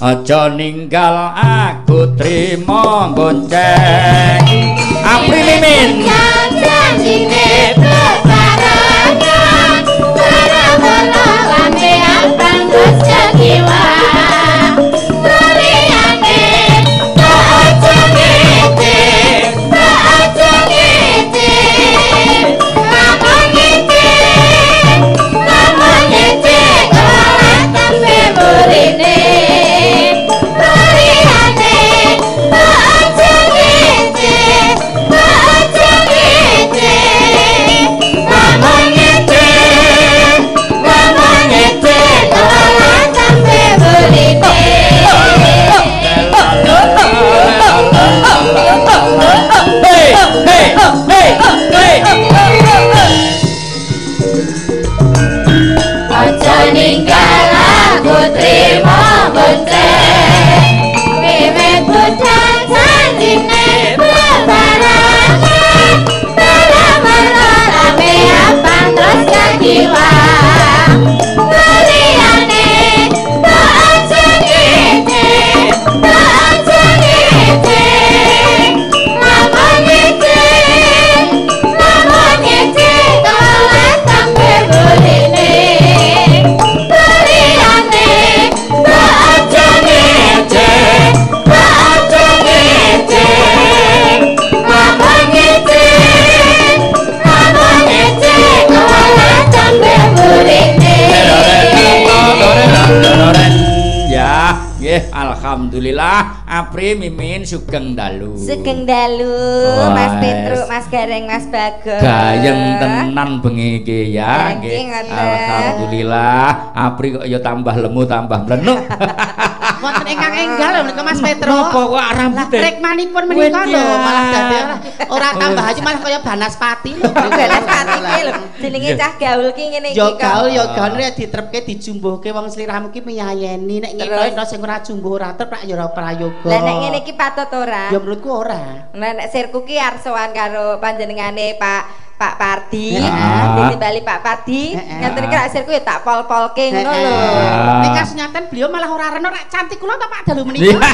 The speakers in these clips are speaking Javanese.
aja ninggal aku trimo gonceng Apri Mimin janjine bebarengan para lambe abang terus jiwa ninggal aku trimo gonceng wiwit budal janjine bebarengan lambe abang terus jiwa liyane aja ngene lamun ngece kalah sampe buline ya nggih alhamdulillah Apri Mimin sugeng dalu Mas Petruk Mas Gareng Mas Bagong gayeng tenan bengi iki ya nggih alhamdulillah Apri kok ya tambah lemu tambah mlenuk wonten ingkang enggal menika Mas Petruk napa kok rambute rikmanipun menika lho malah dadi ora tambah aja malah kaya Banaspati lho Banaspati ki lho jenenge cah gaul ki ngene iki kok ya gaul nek ditrepke dijumbuhke wong sliramu ki miyayeni nek ngetok sing ora jumbuh ora trep ya ora prayoga lah nek ngene iki patut ora ya menurutku ora nek sirku ki arep sowan karo panjenengane Pak Pardi ditimbali Pak Pardi ngaten iki sirku ya tak pol-polke ngono lho nek kasunyaten beliau malah ora reno nek cantik kula ta Pak Dalu menika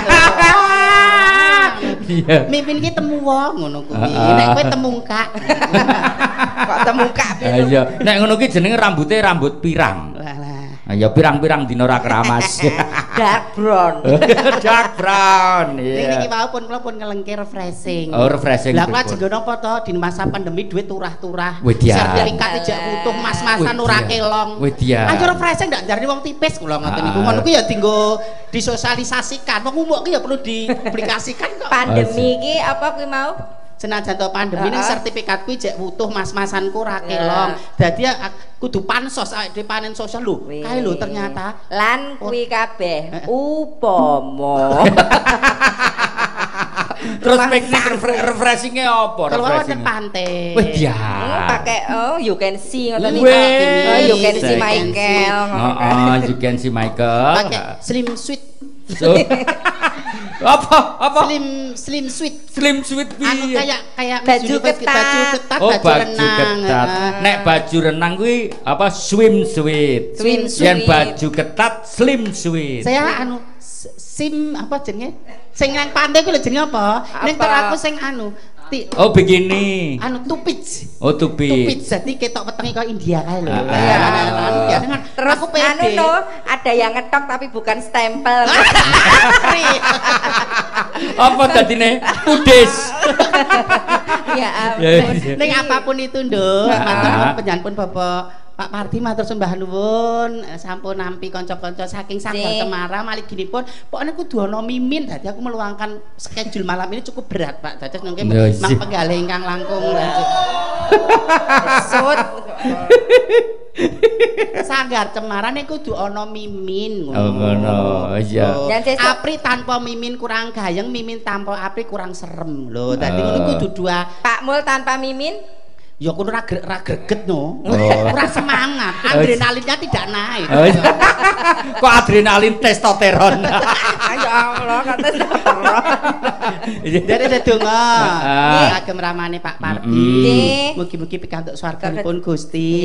iya mimpin ki temu wong ngono kuwi nek kowe temungkak kok temungkak iya nek ngono ki jenenge rambute rambut pirang ya pirang-pirang dina ora keramas dark brown dark brown iya niki mau pun kula pun ngelengke refreshing oh refreshing lha kula jenenge napa to di masa pandemi duit turah-turah sertifikat ijak butuh mas-masan ora kelong ayo refreshing ndak jarine wong tipis kula ngoten niku ngono ku ya dienggo disosialisasikan wong umuk ki ya perlu dipublikasikan kok pandemi iki apa kuwi mau senajan to pandemi ning sertifikat kuwi jek wutuh mas-masanku ra kelong. Dadi kudu pansos awake panen sosial lho. Kae lho ternyata lan kuwi kabeh upama. Terus piknik refreshing-e apa? Refreshing pantai. Wih ya. Pakai you can see ngoten iki. You can see Michael. Heeh, you can see Michael. Pakai slim sweet. apa slim sweet piye kayak baju ketat baju ketat nek baju renang kuwi apa swim sweet yen baju ketat slim sweet saya sim apa jenenge sing nang pantai kuwi lho jenenge apa ning aku sing oh begini tupits jadi ketok wetenge kaya India kae lho terus aku pede ada yang ngetok tapi bukan stempel apa dadine kudis ya ning apapun itu nduk matur panjenengan Bapak Pak Pardi matur sembah nuwun sampun nampi kanca-kanca saking Sanggar Cemara malih ginipun pokoknya kudu ana mimin dadi aku meluangkan schedule malam ini cukup berat Pak dados nangke mang penggalih ingkang langkung sut Sanggar Cemara niku kudu ana mimin ngono iya Apri tanpa mimin kurang gayeng mimin tanpa Apri kurang serem lho dadi ngono kudu dua Pak Mul tanpa mimin ya aku ora greget no ora semangat adrenalinnya tidak naik kok adrenalin testosteron ya Allah kok testosteron jadi donga agem ramane Pak Pardi mugi-mugi pikantuk swarganipun Gusti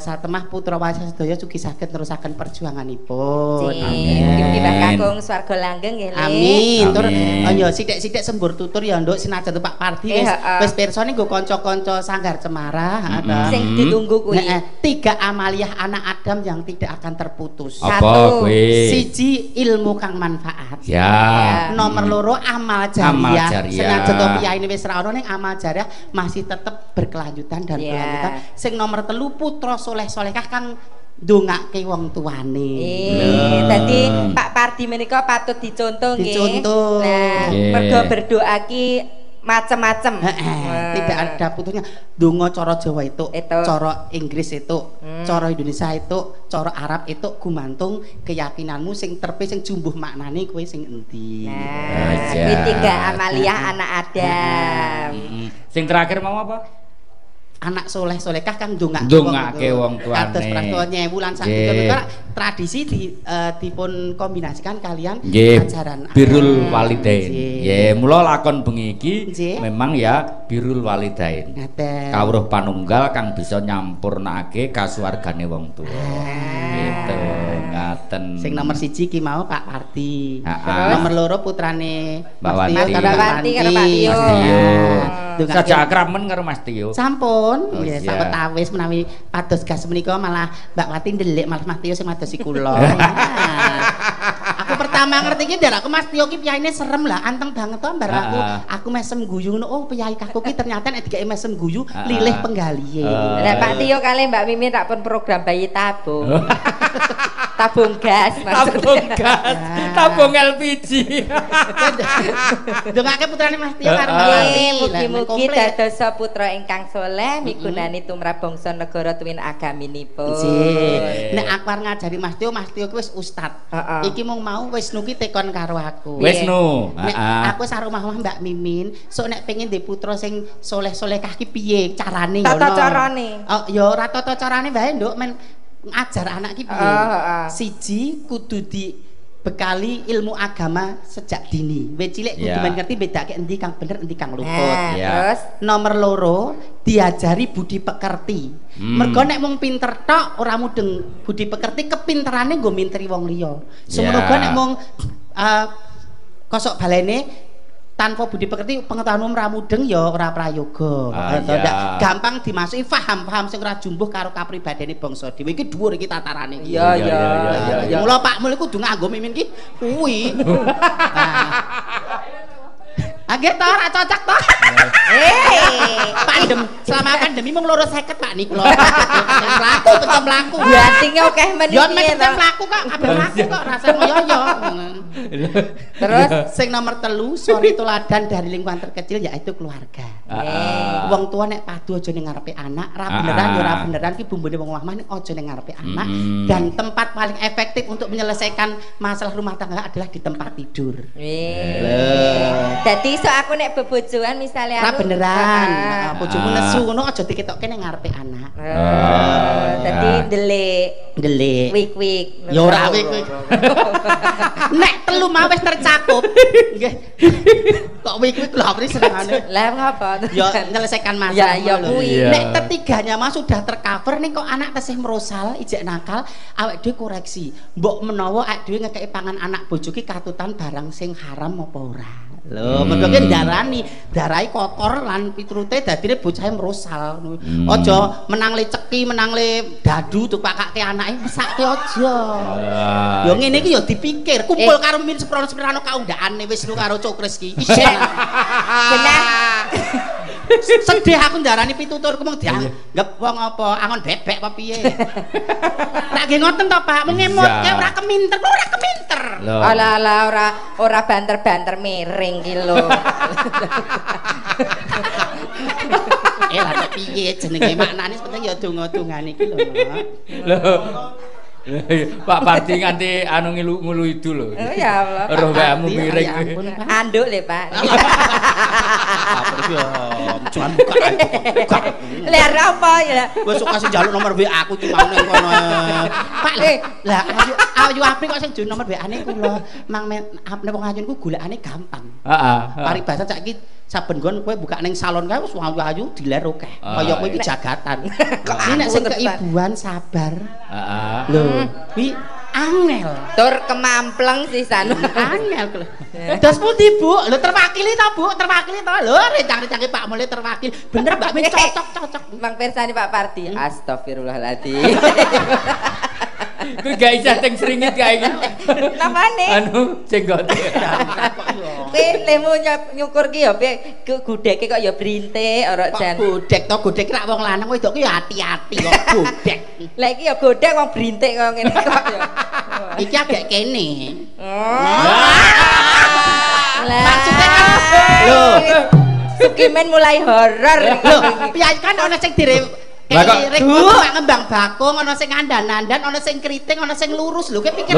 satemah putra wasa sedaya sugih saged nerusaken perjuanganipun amin mugi-mugi bakal langkung swarga langgeng nggih. Amin. Tur ya sithik-sithik sembur tutur ya Nduk sinajan Pak Pardi wis pirsa nggo kanca-kanca Sanggar Cemara sing ditunggu kuwi. 3 amaliyah anak Adam yang tidak akan terputus. Apa kuwi? Siji ilmu kang manfaat. Ya. Nomor 2 amal jariah. Senajan to piyane wis ra ono ning amal jariah masih tetep berkelanjutan dan berkelanjutan. Sing nomor 3 putra soleh-solehah kang ndongake wong tuane. Dadi Pak Pardi menika patut dicontoh nggih. Dicontoh. Nah, mergo berdoa ki macem-macem. Tidak ada putusnya. Donga cara Jawa itu, cara Inggris itu, cara Indonesia itu, cara Arab itu gumantung keyakinanmu sing terpe sing jumbuh maknane kowe sing endi. Nah, iki 3 amaliyah anak Adam. Sing terakhir mau apa? Anak soleh-solehkah kang ndongake wong tuane. Kados prasto nyewu lan sakitu tradisi dipun kombinasikan kalian ajaran birrul walidain. Nggih, mula lakon bengi iki memang ya birrul walidain. Kawruh panunggal kang bisa nyampurnakake kasuwargane wong tuwa. Gitu, ngaten. Sing nomor 1 ki mau Pak Pardi. Nomor 2 putrane Mbak Wanti karo Pak Tio. Saja akrab men karo Mas Tio. Sampun, ya sawetawis menawi pados gas menika malah Mbak Wati ndelik malah Mas Tio sing madosi kula. Aku pertama ngerti iki ndak aku Mas Tio ki piyaine serem lah, anteng banget to mbar aku mesem guyu ngono. Oh, piyai kakku ki ternyata nek dikake mesem guyu lilih penggalihe. Lah Pak Tio kali Mbak Mimin tak pun program bayi tabung. Tabung gas maksudnya. Tabung LPG. Dongake putrane Mas Tio karo Mbak Wati. Mugi-mugi dados putra ingkang saleh migunani tumrap bangsa negara tuwin agaminipun. Nek aku arep ngajari Mas Tio ki wis ustad. Iki mung mau Wisnu ki tekon karo aku. Wisnu. Nek aku sareng omah Mbak Mimin, sok nek pengen duwe putra sing soleh-solehah ki piye carane ngono. Tata carane. Oh, ya ora tata carane wae, Nduk, men ngajar anak ki piye. Siji kudu dibekali ilmu agama sejak dini. Wis cilik kudu men ngerti bedake endi kang bener endi kang luput. Terus nomor 2 diajari budi pekerti. Mergo nek mung pinter tok ora mudeng budi pekerti, kepinterane nggo minteri wong liya. Semoga nek mung kosok balene tanpa budi pekerti pengetahuan ora mudeng ya ora prayoga. Gampang dimasuki paham sing ora jumbuh karo kapribadene bangsa dhewe iki dhuwur iki tatarane iki. Iya. Mula Pak Mul kudu nganggo mimin ki kuwi. Agek to ora cocok to. Selama pandemi mung 250 Pak niku lho. Mlaku tetep mlaku. Bantinge akeh men iki. Yo tetep mlaku kok, kabeh mlaku kok rasane yo. Terus sing nomor 3 sori teladan dari lingkungan terkecil yaitu keluarga. Wong tua nek padu aja ning ngarepe anak, ra beneran ya ora beneran ki bumbune wong omah ning aja ning ngarepe anak. Dan tempat paling efektif untuk menyelesaikan masalah rumah tangga adalah di tempat tidur. Dadi iso aku nek bebojoan misale ora beneran. Bojomu nesu ngono aja diketokke ning ngarepe anak. Dadi ndelik. Wik-wik. Ya ora wik-wik. Nek 3 mau wis tercakup. Nggih. Kok wik-wik lho apa senengane? Lah ngapa? Ya menyelesaikan masalah. Ya kuwi. Nek ketiganya mah sudah tercover nih kok anak tesih merosal, ijek nakal, awake dhewe koreksi. Mbok menawa awake dhewe ngekeki pangan anak bojo ki katutan barang sing haram apa ora. Lho, mergo ki ndarani, darahe kotor lan piturute dadine bocahe merosal. Aja menang le ceki, menang le dadu tukakake anake mesake aja. Ya ngene iki ya dipikir, kumpul karo min seprono-seprono kaundakane Wisnu karo Cokres ki. Bener. Sedih aku ndarani pituturku mung dianggep wong apa angon bebek apa piye. Nek nggih ngoten to Pak, mengemot ora keminter, ora keminter. Ala ora banter-banter miring ki lho. Lah piye jenenge maknane penting ya donga-dongane iki lho. Lho. Pak Pardi nganti anu ngulu itu lho. Oh ya Allah. Roh wayamu miring. Anduk le Pak. Apa yo? Jangan buka. Lah apa ya? Wis sok kasih njaluk nomor WA aku ki mau ning kono. Pak lah ayu apri kok sing duwe nomor WA-ne kula. Mang nek wong ayunku golekane gampang. Heeh. Paribasan saiki saben nggon kowe buka ning salon kae wis ayu-ayu diler akeh. Kaya kowe iki jagatan. Kok nek sing keibuan sabar. Heeh. Lho, kuwi angel. Tur kemampleng sisan. Angel. Dos pundi, Bu? Lho terwakili ta, Bu? Terwakili ta? Lho rencang-rencange Pak Mulih terwakil. Bener Mbak Min cocok. Bang Persani Pak Parti. Astagfirullahaladzim. Kuwi gak isa sing sringit kae iki. Namane? Anu jenggote. Kowe lemu nyukur ki ya piye gudheke kok ya brintik ora jan. Godhek to, godhek rak wong lanang wedok ki ya ati-ati kok godhek. Lah iki ya godhek wong brintik kok ngene kok ya. Iki agak kene. Maksudnya kan lho Sukimen mulai horor. Lho, piye kan ana sing rek ngembang bakung, ana sing ngandan-andan, ana sing kriting, ana sing lurus lho. Kowe pikir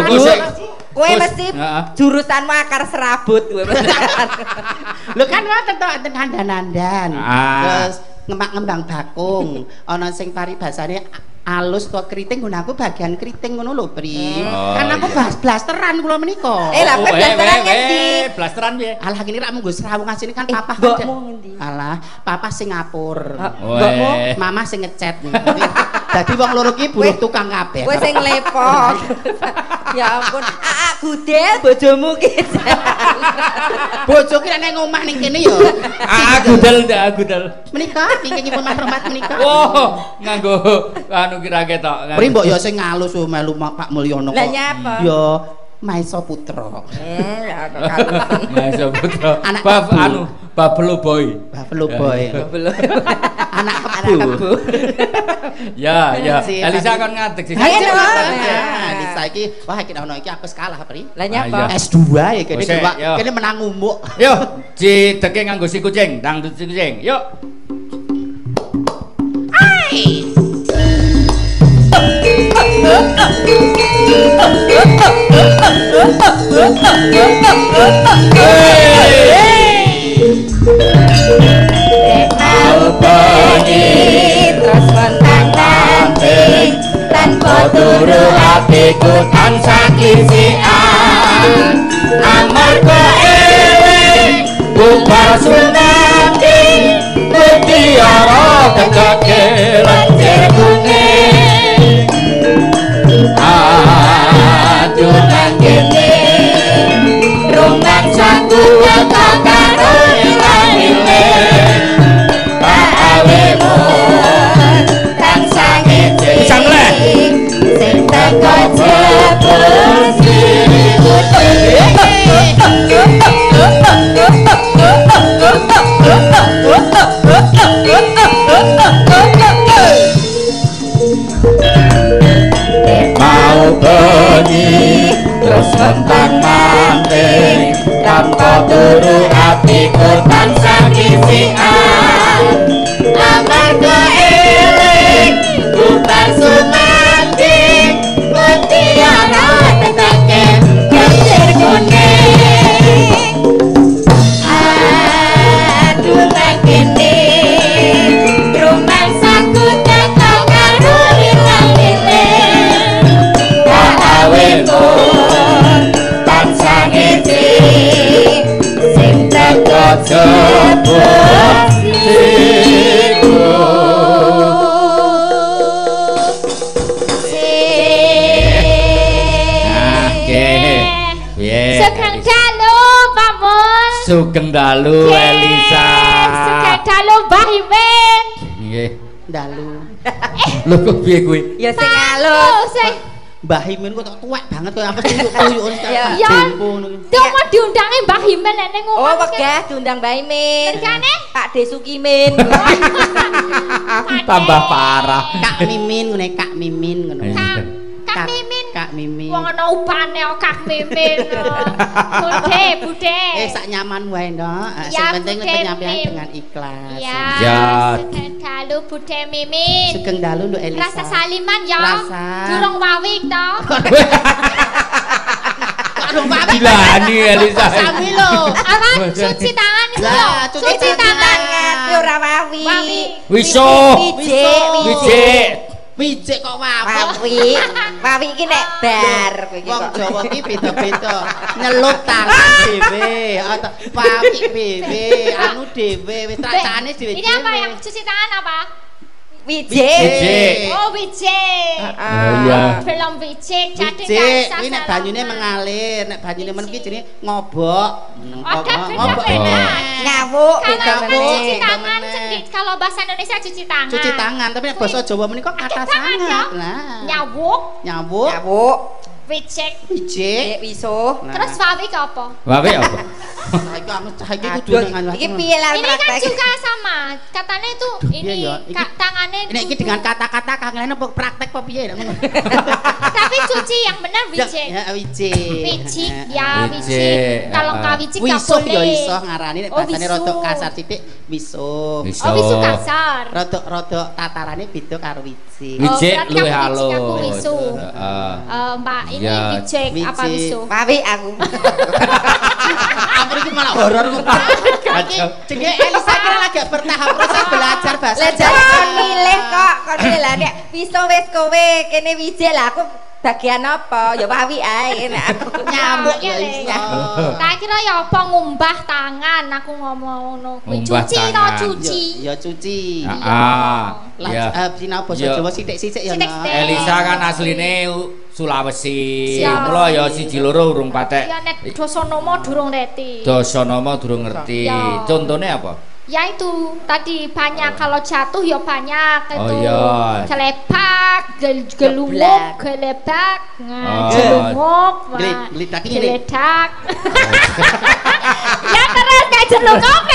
kowe mesti jurusanmu akar serabut kowe. Lho kan wonten to enten ngandan-andan. Terus ngembang bakung, ana sing paribasane alus kok kriting nggon aku bagian kriting ngono lho, Pri. Kan aku blasteran kula menika. Lah blasteran ngendi? Blasteran piye? Alah kene rak munggo serawung asine kan papa. Mbokmu ngendi? Alah, papa Singapura. Mbokmu mama sing ngecat. Dadi wong loro ki buruh tukang kabeh. Kowe sing lepot. Ya ampun, Aa Gudel bojomu ki. Bojo ki nek ngomah ning kene ya. Aa Gudel. Menika kengingipun mahrumat menika. Wah, nganggo anu kira ketok. Pri mbok ya sing ngalus melu Pak Mulyono kok. Lah nyapa? Ya Maesa Putra. Ya kok kalus. Maesa Putra. Anak anu Babelo Boy. Anak kebu. Ya. Elisa kan ngadeg sih. Elisa iki wah iki ono iki aku kalah, Pri. Lah nyapa? S2 ya kene menang umuk. Yo, dideke nganggo si kucing, dangdut si kucing. Yuk. Hai. Terus kontang-kanting tanpa turu hatiku tansah kisian amarga eling bubar sunati mutiara kekake lenjer kuning aduh nang kene rumangsaku karo ilang-ilang awemu tansah ngece sing teko jebul mau bengi terus mentang-manting tanpa turu hatiku tansah kisian amarga eling bubar sumanting mutiara tetake lenjer kuning aduh nang kene rumangsaku teko karo ilang-ilang awemu tansah ngece sing teko jebul Sugeng dalu Elisa. Sugeng dalu Mbah Imin. Nggih. Dalu. Lho kok piye kuwi? Ya sing alus. Mbah Imin kok tuwek banget kok apa tuyuk-tuyuk Ya. Dong mau diundangi Mbah Imin nek ning omah. Oh, wegah diundang Mbah Imin. Regane? Pak De Sukimin. Tambah parah. Kak Mimin ngene Kak Mimin ngono. Kak Mimin. Kak Mimin. Wong ana upane kok Kak Mimin. Bude. Sak nyaman wae, Ndok. Sing penting penyampaian dengan ikhlas. Ya. Sugeng dalu Bude Mimin. Sugeng dalu Nduk Elisa. Rasa saliman ya. Rasa. Durung wawik to. Durung wawik. Dilani Elisa. Sami lho. Awan cuci tangan iki lho. Lah, cuci tangan ora wawi. Wiso. Wijik. Wijik kok wawi. Wawi iki nek bar kowe iki Wong kok. Jawa iki beda-beda. Nyelup tangan dhewe, atau wawi dhewe, anu dhewe, wis tracane dhewe. Ini apa yang cuci tangan apa? Wijik. Oh, Wijik. Iya. Film Wijik jadi Wijik kuwi nek banyune mengalir, nek banyune men kuwi jenenge ngobok. Ngobok. Nyawuk beda Kalau cuci meneh. tangan, kalau bahasa Indonesia cuci tangan. Cuci tangan, tapi nek basa Jawa menika kata sangat. Nah. Nyawuk, Nyawuk. Nyawuk. Wijik. Wijik. Wisuh. Terus Wawi ke apa? Wae apa? Saiki aku saiki kudu nang Iki piye lah Ini kan praktek? juga sama. Katanya itu ini iya ya. tangannya Ini iki dengan kata-kata kangen apa praktek apa piye? tapi cuci yang benar Wijik. Ya wijik. Wijik ya Wijik. Wijik. Kalau nggak Wijik nggak Wisuh ya boleh. iso ngarani nek Oh, basane wisuh. rodok kasar sithik wisuh. Oh wisuh kasar. Rodok tatarane beda karo wijik. Wijik berarti luwih kamu Wijik, aku halus. wisuh. Heeh. Mbak ini Ya, Wijik apa Wijik. wisuh? Wawi aku. Apa iki malah horor kok. Kacau. Jenenge Elisa kira lagi bertahap proses belajar bahasa. Lah jare kon milih kok, kon milih lah nek wisuh wis kowe kene wijik lah aku bagian apa? Ya wawi ae nek aku Nyambuk ya Iya, iso. Tak kira ya apa ngumbah tangan aku ngomong ngono. Kuwi Ngumbah cuci to tangan. cuci. Ya cuci. Heeh. Lah Ya. sinau basa Ya. Jawa sithik-sithik ya. Sithik-sithik. Nah. Elisa kan asline Sulawesi. Siap. Mula ya siji loro urung patek. Ya nek Dosonomo durung reti. Dasanama durung ngerti. Ya. Contone apa? Ya itu tadi banyak kalau jatuh ya banyak Oh, itu iya. celepak, gelumuk, gelebak, Oh. gelumuk, Gelidak ini. geledak. Ya terus kayak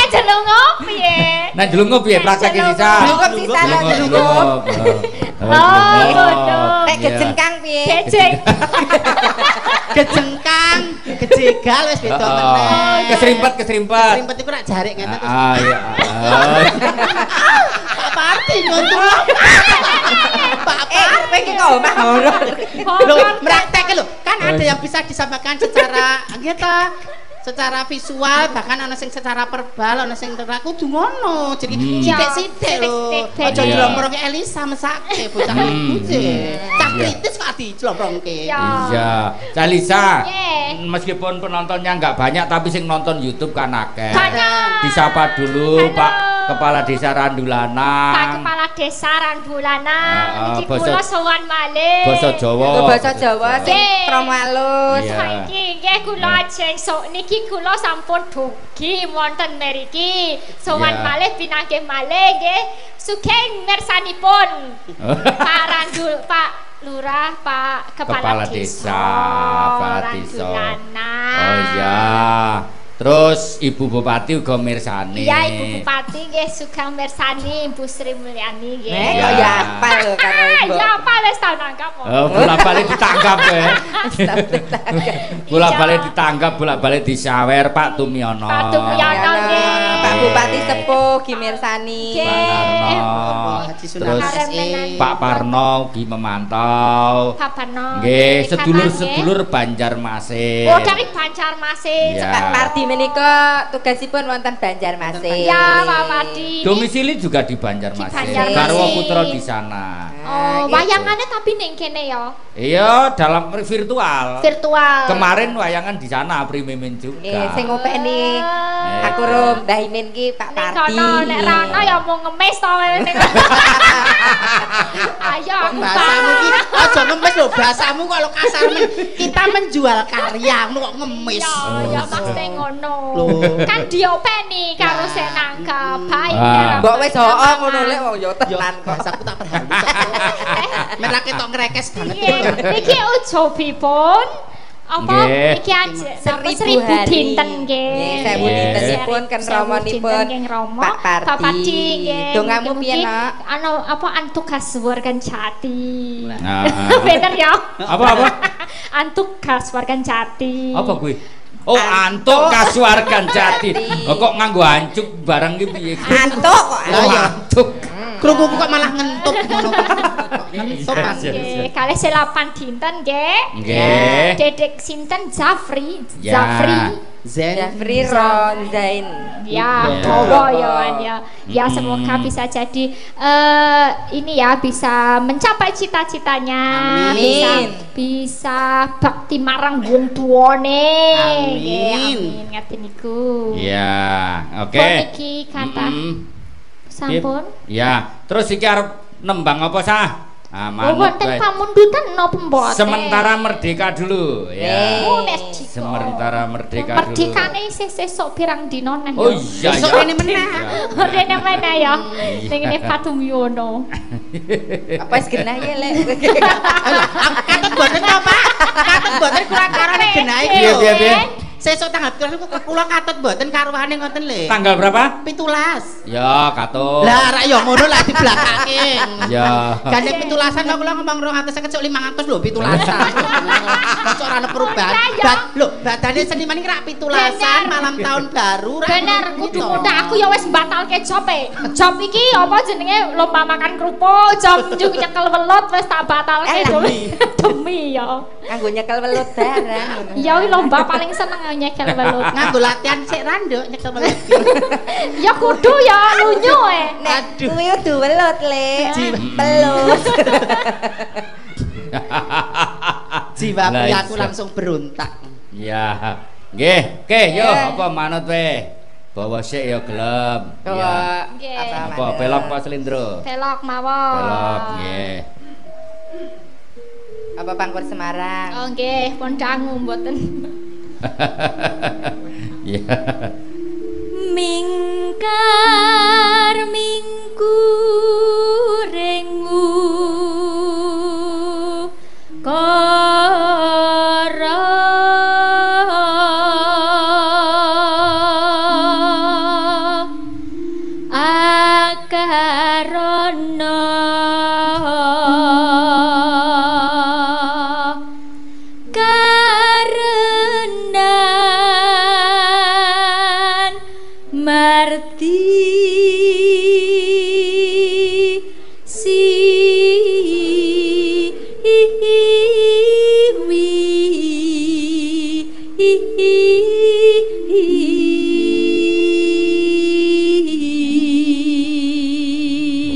jelungkup piye? Nah jelungkup piye praktek Elisa? Jelungkup sisa lah, jelungkup. Oh, bodoh. nek gejengkang piye? Becek. Kejengkang, kejegal wis beda meneh. Keserimpet. Keserimpet iku rak jarik ngene terus. Ah iya. Pak Parti nyontoh. Pak Kowe iki kok omah horor. Lho, praktek lho. Kan ada yang bisa disampaikan secara gitu. Secara visual bahkan ana sing secara verbal ana sing kudu ngono. Jadi sithik-sithik lho. Sithik-sithik. Aja Iya. dilomprongke Elisa mesake bocah iki. Cak Iya. kritis kok dilomprongke. Ya. Iya. Calisa. Ye. Meskipun penontonnya nggak banyak tapi sing nonton YouTube kan akeh. Banyak. Disapa dulu Halo. Pak Kepala Desa Randulana. Pak Kepala Desa Randulana, iki basa- kula sowan malih. Basa Jawa. Lho basa Jawa sing Nggih. kromo alus. Iya. Saiki nggih kula ajeng sok niki kula sampun dugi wonten mriki. Sowan Iya. malih pinanggih malih nggih. Sugeng mirsanipun. Pak Pak Lurah, Pak Kepala Kepala Desa, Pak Desa. Randulana. Oh iya. Terus Ibu Bupati uga mirsani. Iya Ibu Bupati nggih sugeng mirsani Ibu Sri Mulyani nggih. Kok ya apal lho karo Mbok. Ya apa wis tau nangkap kok. Oh, bolak-balik ditangkap ya. Bolak-balik ditangkap, bolak-balik disawer Pak Tumiono. Pak Tumiono nggih. Pak Bupati sepuh Gimirsani. Nggih. Pak Haji Terus Sunan Pak Parno ugi memantau. Pak Parno. Nggih, Kapan, sedulur-sedulur Banjarmasin. nggih? Oh dari Banjarmasin. Iya. Pak Pardi menika tugasipun wonten Banjarmasin. Ya Pak Pardi. Domisili juga di Banjarmasin. Di Banjarmasin. Garwa putra di sana. Oh, gitu. wayangannya tapi ning kene ya. Iya, dalam virtual. Virtual. Kemarin wayangan di sana Primimin juga. Nggih, sing ngopeni Eh. aku rum Mbah Imin ki Pak Nek Pardi. kono nek rano ya mau ngemis to ning. Ayo aku bahasamu ki aja ngemis lho, bahasamu kok lo kasar men. Kita menjual karya ngono kok ngemis. Ya maksudnya ngono. Loh. Kan diopeni karo sing nangkep. Baik. Ah. ya, Mbok wis Pak. hoo ngono lek wong ya Yo, tenan kok. bahasaku tak perhalus. Merah ketok ngrekes banget. Nggih, niki ujobipun apa Nggih. iki aja napa 1000 1000 hari. dinten nggih. Nggih, 1000 Nggih. dintenipun ken 1000 ramonipun dinten nggih Rama. Pak Pardi. Pak Pardi nggih. Dongamu piye, Mugi-mugi Nak? Ana apa antuk kasuwargan jati. Nah, Bener ya? apa? Antuk kasuwargan jati. Apa kuwi? Oh, antuk kasuwargan jati. Oh, kok nganggo ancuk barang ki piye? Antuk kok. Oh, ya. antuk. Krunguku kok malah ngentup ngono. Ngentup Iya, Mas. iya. Nggih, kalih selapan dinten nggih. Nggih. Dedek sinten Zafri. Ya. Zafri. Zen. Jafri Ronzain. Ya, Ya. bawa ya Wan, ya. Ya Hmm. semoga bisa jadi ini ya bisa mencapai cita-citanya. Amin. Bisa bakti marang wong tuane. Amin. Nggih, amin ngaten niku. Ya, oke. Pun iki kata Mm-mm. sampun. Ya, terus iki arep nembang apa sah? Ah, manut wonten pamundutan napa mboten? Sementara merdeka dulu ya. Merdeka. Sementara merdeka dulu. Merdekane sesuk pirang dina neh. Oh iya. Besok rene meneh. Rene meneh ya. Ning ngene Patumyono. Apa wis genah ya, Lek? Katut mboten to, Pak? Katut mboten kurang karone genah iki. Piye? Sesuk tanggal 17 kula katut mboten karuane ngoten lho. Tanggal berapa? 17. Ya, katut. Lah rak ya ngono lah dibelakake. Ya. Gane 17-an kok kula ngomong 250 cuk 500 lho 17-an. Kok ora ana perubahan. Lho, badane seniman iki rak 17-an malam tahun baru rak. Bener, kudu muda aku ya wis batalke job e. Job iki apa jenenge lomba makan kerupuk, job nyekel welut wis tak batalke dulu. Demi ya. Kanggo nyekel welut barang. Ya lomba paling seneng nyekel welut. Nganggo latihan sik randuk nyekel welut. Ya kudu ya lunyu e. Aduh. Kuwi kudu welut, Lek. Pelut. Jiwa priaku langsung berontak. Ya. Nggih, oke yo apa manut we? Bawa sik ya gelem. Bawa Apa belok apa slindro? Belok mawon. Belok nggih. Apa Pangkur Semarang? Oh nggih, pun dangu mboten. Ya. Mingkar mingku rengu kara akarana karenan marti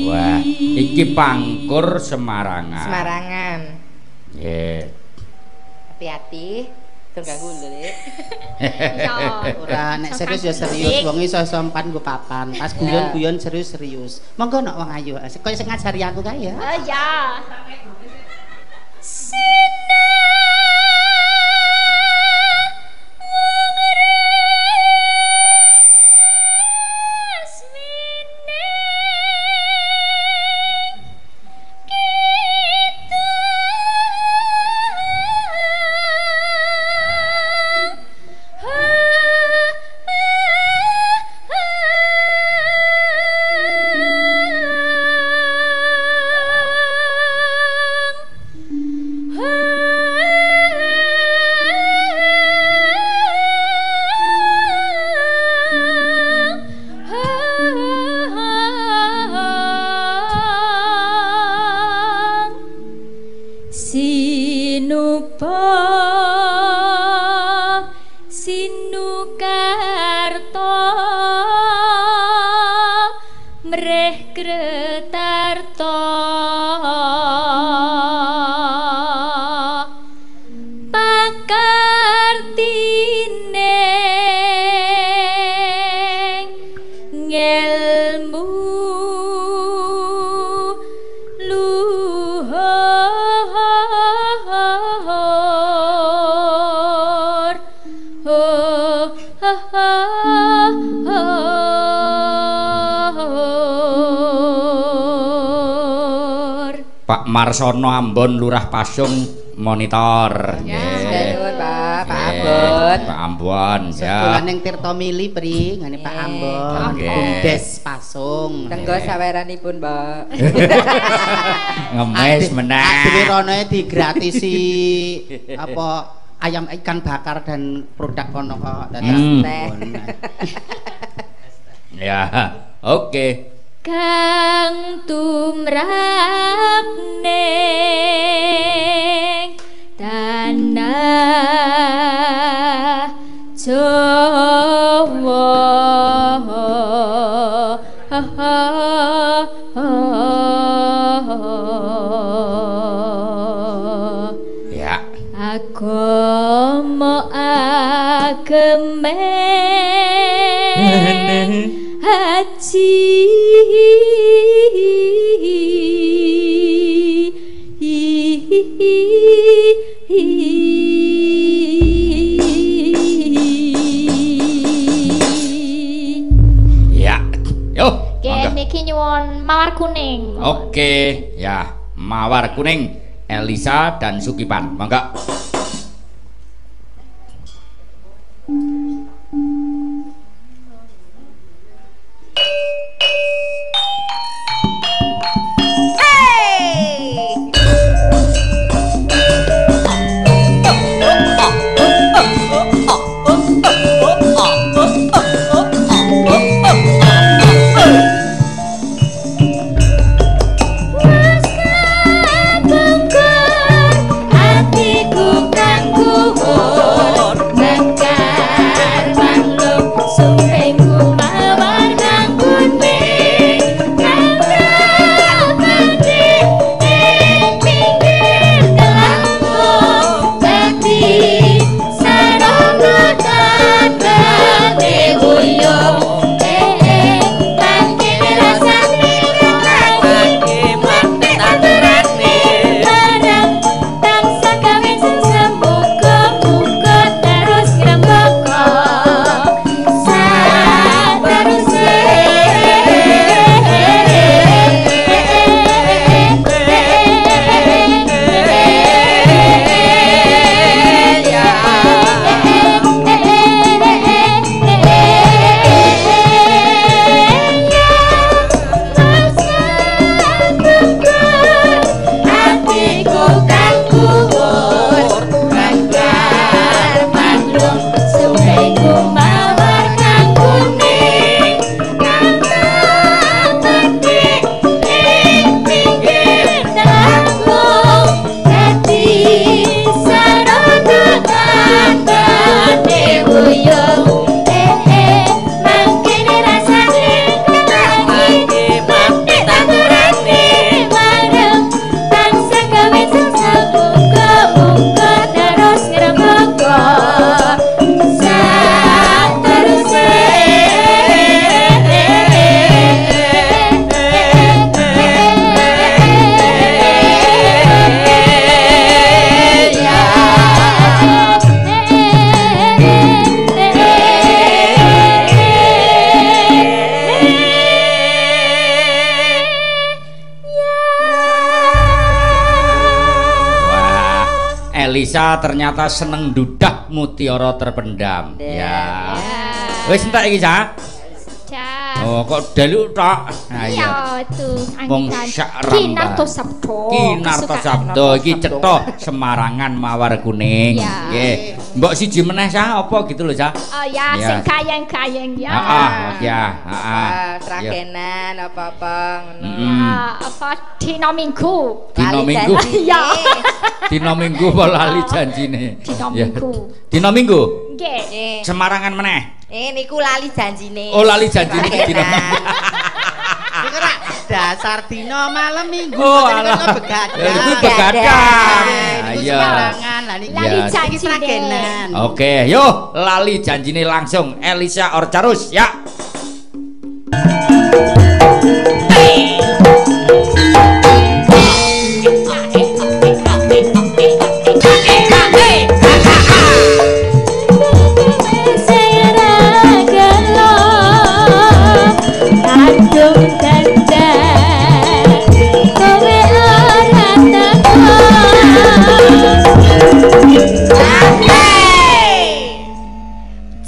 Wah, iki Pangkur Semarangan. Semarangan. Nggih. Hati-hati. Tur ganggu lho, Lek. Ya. Ora nek serius ya serius, wong iso sompan nggo papan. Pas guyon-guyon serius-serius. Monggo nek wong ayu, kaya sing ngajari aku kae ya. Oh ya. Pak Marsono Ambon Lurah Pasung monitor. Nggih, Pak Ambon. Pak Ambon ya. Sekolah ning Tirta Mili pri ngene Pak Ambon. Bumdes Pasung. Tenggo saweranipun, Mbak. Ngemis meneh. Adewe ronoe digratisi apa ayam ikan bakar dan produk kono kok Teh. Ya, oke. Kang tumrap ning tanah Jawa Ya. Agama agemen haji pun mawar kuning. Oke, ya, mawar kuning Elisa dan Sukipan. Mangga. Elisa ternyata seneng dudah mutiara terpendam. Ya. Wis entek iki, Cak? Oh, kok dalu tok. Nah, iya tuh. Wong Kinarto Sabdo. Kinarto Sabdo iki cetha Semarangan mawar kuning. Nggih. Mbok siji meneh Cak apa gitu lho, Cak? Oh ya, sing kayang-kayang ya. Heeh, ya, heeh. Trakenan apa-apa ngono. Ya, apa dina Minggu. Dina Minggu. Iya. Dina Minggu apa lali janjine? Dina Minggu. Dina Minggu? Nggih. Semarangan meneh. Niku lali janjine. Oh, lali janjine dina. Iku ra dasar dina malam Minggu. Oh, alah. Itu begadang. Iya. Lali janjine. Oke, yo lali janjine langsung Elisa Orcarus ya.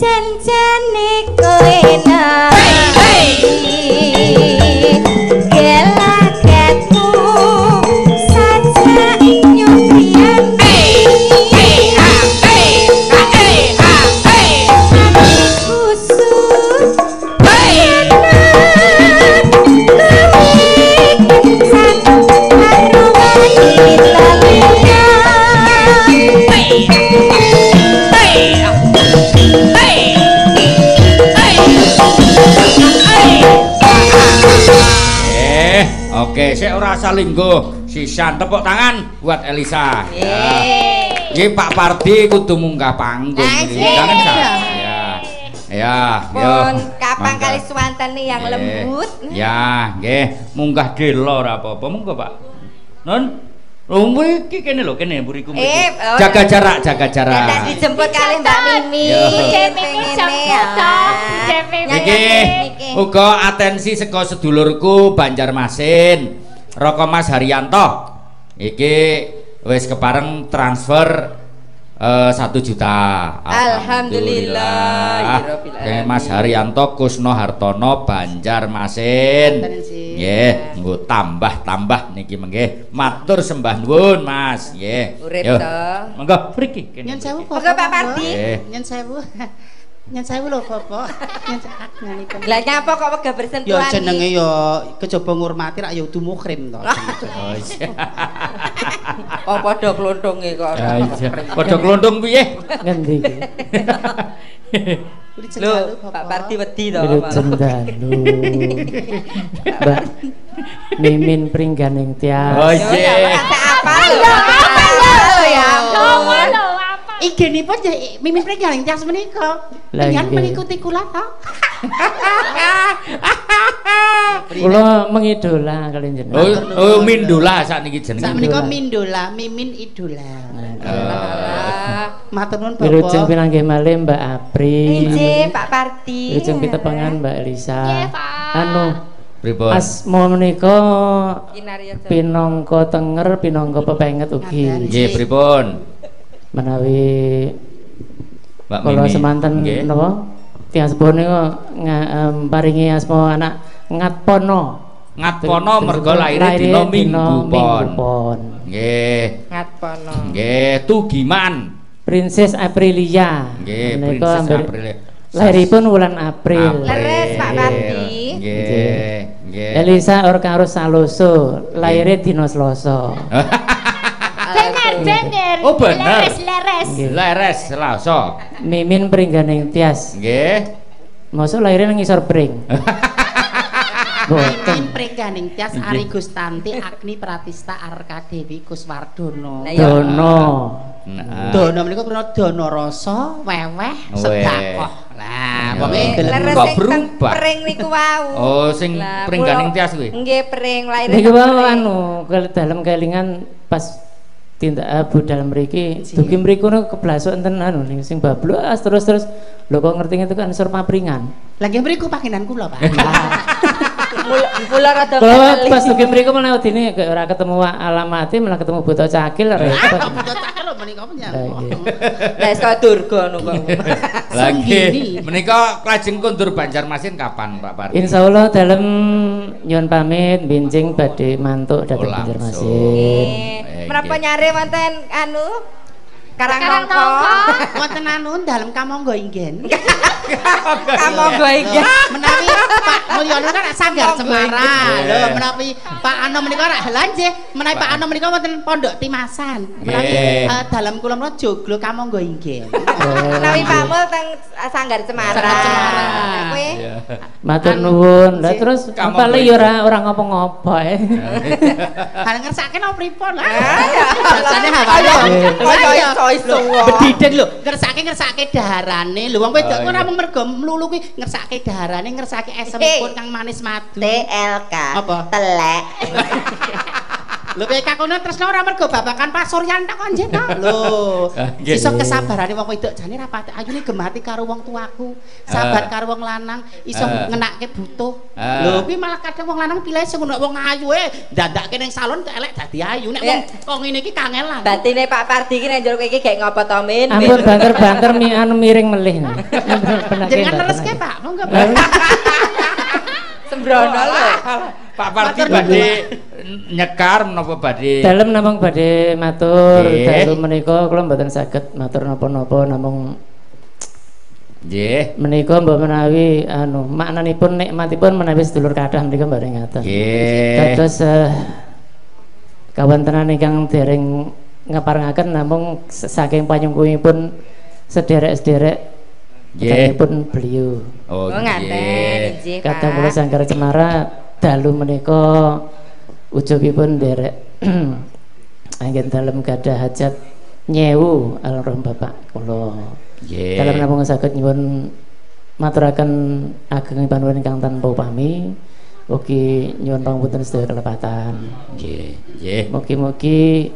Janjane kowe Oke, sik ora salinggo. Sisan tepuk tangan buat Elisa. Nggih, Pak Pardi kudu munggah panggung iki. Kangen ya. Ya, yo. Kapan kali suwantene yang lembut? Ya, nggih, munggah delo ora apa-apa. Monggo, Pak. Nun. Lho mriki kene lho, kene mburiku mriki. Jaga jarak, jaga jarak. Tak dijemput kali Mbak Mimi. Nggih, Mimi jemput to. Nggih. Uga atensi saka sedulurku Banjarmasin, Roko Mas Haryanto. Iki wis kepareng transfer 1 juta. Alhamdulillah. Mas Haryanto Kusno Hartono Banjarmasin. Nggih, nggo tambah-tambah niki menggih. Matur sembah nuwun, Mas. Nggih. Urip to. Monggo mriki. Nyun sewu, Monggo Pak Pardi. Nyun sewu. Nyun sewu lho, Bapak. Nyun sewu. Lah nyapa kok wegah bersentuhan? Ya jenenge ya kejaba ngurmati rak ya udu mukhrim to. Oh iya. Oh padha klonthonge kok. Padha klonthong piye? Ngendi iki? Lho, Pak Pardi wedi to. Wilujeng dalu. Mbak Mimin Pringganing Tias. Oh iya. Apa lho ya? Lho apa? Igenipun Mimin Pringganing Tias menika. Panjenengan mengikuti kula to. Kula mengidola kalian jenengan. Oh, Mindola sakniki jenenge. Sak menika Mindola, Mimin Idola. Matur nuwun Bapak. Wilujeng pinanggih malih Mbak Apri. Nggih, Pak Pardi. Wilujeng pitepengan Mbak Elisa. Nggih, Pak. Anu, Pripun? asma menika Kinarya pinangka tenger, pinangka pepenget ugi. Nggih, pripun? Menawi Mbak kula Mimi. semanten Nggih. napa tiyang sepuh niku paringi asma anak Ngatpono. Ngatpono mergo laire dina Minggu Pon. Nggih. Ngatpono. Nggih, Tugiman. Princess Aprilia. Nggih, Menika Princess April. lahiripun wulan April. Leres Pak Pardi. Nggih, nggih. Elisa Orkarus Saloso, lahirnya dina Selasa. Bener. Oh, bener. Leres. Nggih. Leres Selasa. Mimin Pringganing Tias. Nggih. Mosok lahirnya nang ngisor pring. Mimin Pringganing Tias Ari Gustanti Agni Pratista Arka Dewi Kuswardono. Dono. Dono menika purna dana rasa weweh sedekah. Lah, pokoke Leres kok sing berubah. pring niku wau. Oh, sing Lah, Pringganing kula- Tias kuwi. Nggih, pring lahir. Niki wae anu dalam kelingan pas tindak budal mriki dugi mriku keblasok enten anu ning sing bablas terus lho kok ngerti itu kan sur papringan. lagi mriku panggenan kula, Pak. Mula rada Kalau pas dugi mriku malah dene ora ketemu alamate malah ketemu buta cakil repot. Butuh cakil lho menika menyang. Lah saka durga niku. Lagi menika lajeng kondur Banjarmasin kapan, Pak Pardi? Insyaallah dalam nyuwun pamit benjing badhe mantuk dhateng Banjarmasin. Menapa nyare wonten anu Karang Karangtongko? Wonten anu dalem kamangga inggen. Kamangga inggih. Menawi Pak Mulyono kan Sanggar Semarang. Lho menawi Pak Ano menika rak helan nggih, menawi Pak Ano menika wonten Pondok Timasan. Menawi dalem kula menika joglo kamangga inggen. Menawi Pak Mul teng Sanggar Semarang. Kowe Matur nuwun. Lah terus pale ya ora ngopo-ngopo ae. Hal ngersake napa pripun? Rasane iso Bedideng lho, ngersake daharane. Lho wong wedok ora mung mergo mlulu kuwi ngersake daharane, ngersake esempun kang manis madu. TLK. Apa? Telek. Lho kowe kakono tresno ora mergo babakan Pak Suryan tok kon njen to. Lho, iso kesabarane wong wedok jane ra patek ayune gemati karo wong tuaku. Sabar karo wong lanang iso ngenakke butuh. Lho kuwi malah kadang wong lanang pilih sing ngono wong ayu ndandake ning salon kok elek dadi ayu. Nek wong ngene iki kangelan. Batine Pak Pardi iki nek njero iki gek ngopo to Min? Ampun banter-banter anu miring melih. Jenengan lereske Pak, monggo. Sembrono lho. Pak Pardi badhe nyekar menapa badhe? Dalem namung badhe matur, dalu menika kula mboten saged matur napa-napa namung Nggih. menika mbok menawi anu maknanipun nikmatipun menawi sedulur kathah menika mboten ngaten. Nggih. Dados kawontenan ingkang dereng ngeparengaken namung saking panyungkungipun sederek-sederek pun beliau. Oh ngaten nggih. Kadang kula Sanggar Cemara dalu menika ujubipun derek anggen dalem gadah hajat nyewu almarhum bapak kula. Nggih. Dalem namung saged nyuwun maturaken ageng panuwun ingkang tanpa upami. Ugi nyuwun pangapunten sedaya kelepatan. Nggih. Nggih. Mugi-mugi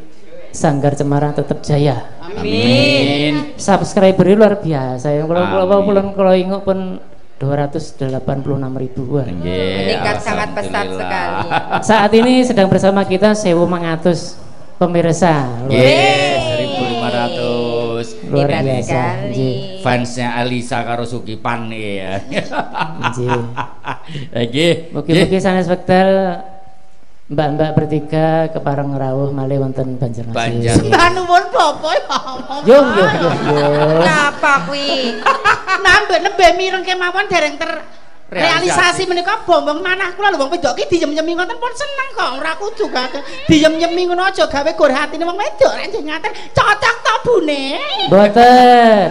Sanggar Cemara tetap jaya. Amin. Subscriber luar biasa. Kalau inguk pun 286.000-an. Meningkat sangat pesat sekali. Saat ini sedang bersama kita 1.500 pemirsa. 1.500. Luar biasa. Fansnya Alisa karo Sukipan ya. Mugi-mugi sanes wekdal mbak-mbak bertiga kepareng rawuh malih wonten Banjarmasin. Sembah nuwun Bapak ya. Yo. Napa kuwi? Nembe mireng kemawon dereng realisasi menika bombong manah kula lho wong wedok ki diyem-yemi ngoten pun seneng kok ora kudu kate diyem-yemi ngono aja gawe gor hatine wong wedok rek ngaten cocok to bune mboten.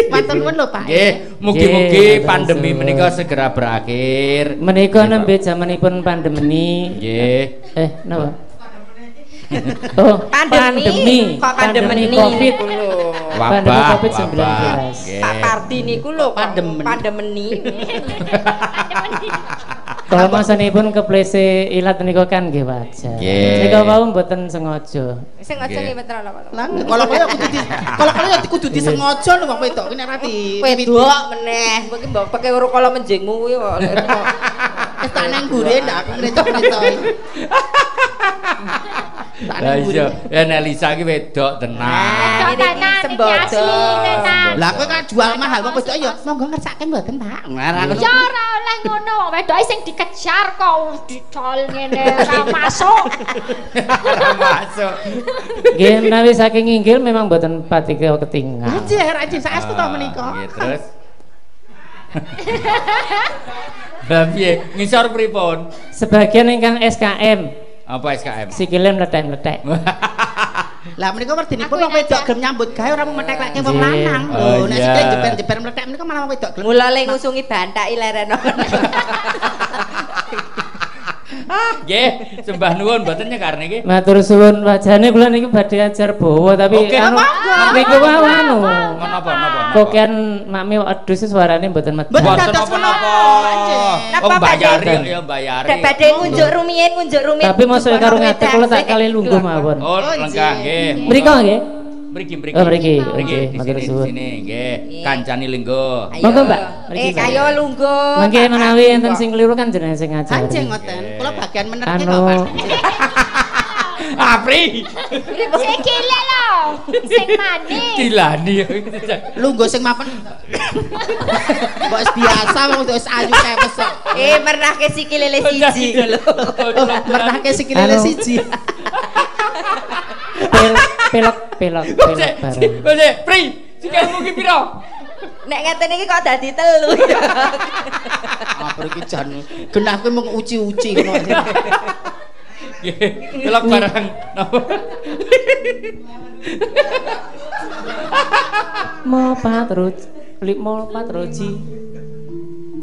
Matur nuwun lho Pak. Nggih, mugi-mugi pandemi menika segera berakhir. Menika nembe jamanipun pandemi. Nggih. Napa? Oh, pandemi. Kok pandemi Covid. Pandemi Covid-19. Pak Pardi niku lho pandemi. Kalau masanipun keplese ilat menika kan nggih wajar. Nika wau mboten sengaja. Sengaja nggih bener napa? Lah kalau kaya kudu disengaja lho wong wedok ki nek ati wedok meneh. Mungkin mbok pake weru kala menjingmu kuwi kok. Wis tak nang gure ndak aku ngrecok-ngrecok. Lah iya, nek Lisa ki wedok tenan. Ini sembodo. Lah kowe kan jual mahal wong wedok ya monggo ngersake mboten Pak. Ya ora oleh ngono, wedoke sing dikejar kok didol ngene ora masuk. Ora masuk. Nggih menawi saking inggil memang mboten pati ketinggal. Nggih, rajin saestu to menika. Nggih, terus. Lah piye? Ngisor pripun? Sebagian ingkang SKM. Apa SKM? Sikile mletek-mletek. Lah menika werdinipun wong wedok gelem nyambut gawe ora metekleke wong lanang. Lho, nek sikile jeber-jeber mletek menika malah wong wedok gelem. Mula le ngusungi banthaki lereno. Nggih, sembah nuwun mboten nyekar niki. Matur suwun wajane kula niki badhe ajar bawa tapi niku anu. Napa? Kokian mami adus suarane mboten metu. Mboten napa-napa. Oh bayari ya bayari. Badhe ngunjuk rumiyin. Tapi masuk karo ngatek kula tak kali lungguh mawon. Oh, lenggah nggih. Mriko nggih. Mriki. Oh, mriki. Matur suwun. Sini nggih, kancani linggo. Monggo, Mbak. Ayo lungguh. Mangke menawi enten sing kliru kan jenengan sing ngajari. Anjing ngoten. Kula bagian menerke kok, Pak. Apri. Sing gile lho, sing manis. Dilani. Lungguh sing mapan. Mbok wis biasa wong wis ayu kepes kok. Mernahke sikile le siji lho. Mernahke sikile siji. Pelok bareng. Wes, Pri, sikilmu ki pira? Nek ngeten iki kok dadi telu. Apa iki jan genah kowe mung uci-uci ngono. Nggih, pelok barang. Napa? Mau patroji.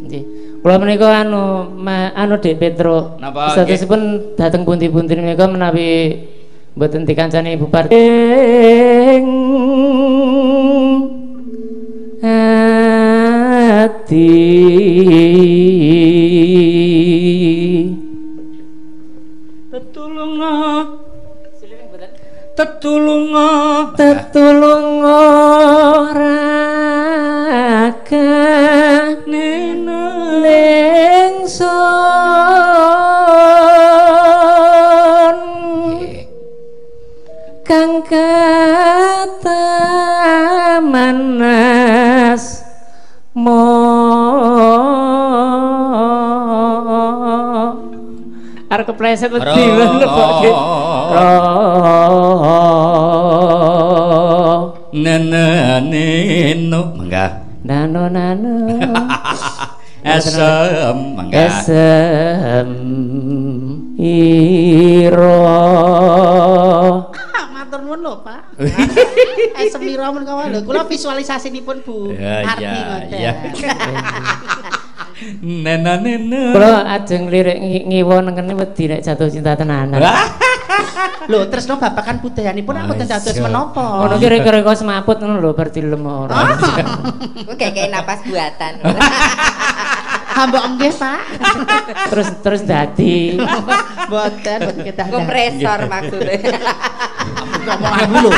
Nggih. Kula menika anu Dek Petro. Napa? Satosipun dateng pundi-pundi menika menawi mboten dikancani Ibu Parti ati tetulunga raga ningsun kang kata manas arep kepleset wedi lebokke neneneno menggah nano asem menggah asem ira Matur nuwun lho, Pak. Semira menika wae lho. Kula visualisasinipun Bu Arti ngoten. Nena. Kula ajeng lirik ngiwa nengene wedi nek jatuh cinta tenanan. Lho, tresno babakan budayanipun aku ten dados menapa? Ngono ki rek-rek semaput ngono lho bar dilem ora. Ku kayak napas buatan. Mbok nggih, Pak. Terus dadi. Mboten kedah. Kompresor maksudnya. Ngomong aku lho.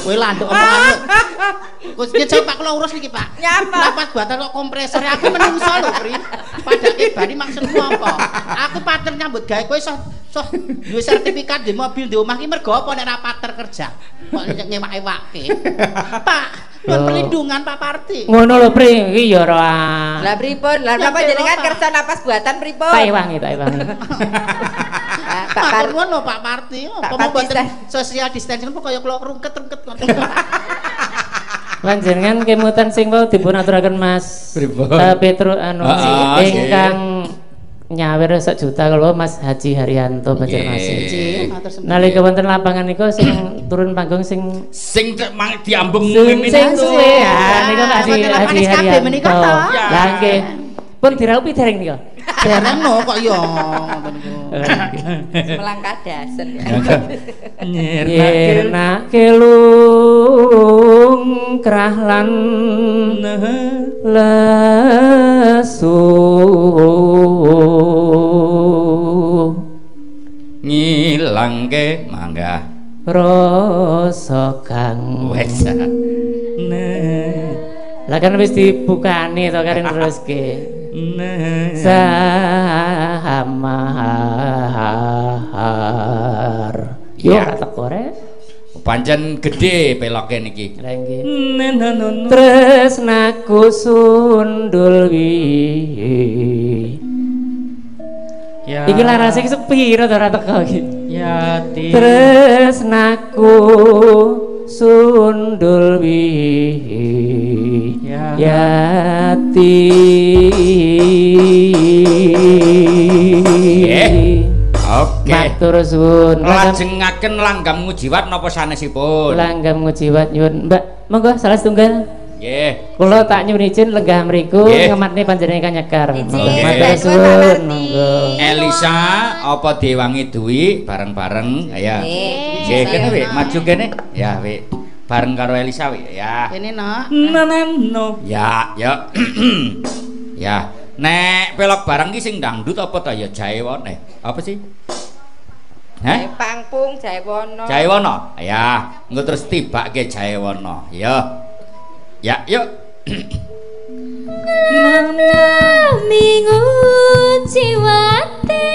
Kowe landuk omongan. Wis nyecep Pak kula urus iki, Pak. Nyapa? Napas buatan kok kompresor aku menungso lho, Pri. Padake bani maksudmu apa? Aku pater nyambut gawe kowe iso duwe sertifikat di mobil di omah iki mergo apa nek ra pater kerja? Kok nyewak-ewake. Pak, pun perlindungan Pak Parti. Ngono lho, Pri. Iki ya ora. Lah pripun? Lah napa jenengan kerja napas buatan pripun? Tak ewangi. Pak Parti ngono Pak Parti. Apa mboten social distancing kok kaya kula rungket-rungket ngono. Panjenengan kemutan sing wau dipun aturaken Mas Petro ingkang nyawer 1 juta kalau Mas Haji Haryanto Banjarmasin. Nalika wonten lapangan niku sing turun panggung sing diambung sing suwe niku Haji Haryanto. Lah nggih. Pun diraupi dereng niku. Dereng no kok ya ngoten niku. melangkah dasen ya. Nyirna kelung krah lan lesu ngilangke mangga rasa kang wes lah kan wis dibukani to karen terus ke samahar yo teko rek pancen gedhe peloke niki lha nggih tresnaku sundul wi iki larase sepi ora teko iki yati tresnaku sundul wi yati oke matur suwun lajengaken langgam ngujiwat napa sanesipun langgam ngujiwat nyuwun Mbak monggo salah setunggal nggih kula tak nyuwun izin lenggah mriku ngematne panjenengan nyekar matur suwun monggo Elisa apa diwangi duwi bareng-bareng ya nggih kene wik maju kene ya wik bareng karo Elisa wik ya kene no ya ya nek pelok barang ki sing dangdut apa ta ya jae wone apa sih pangpung jae wono ya engko terus tibake jae wono ya yuk minggu jiwate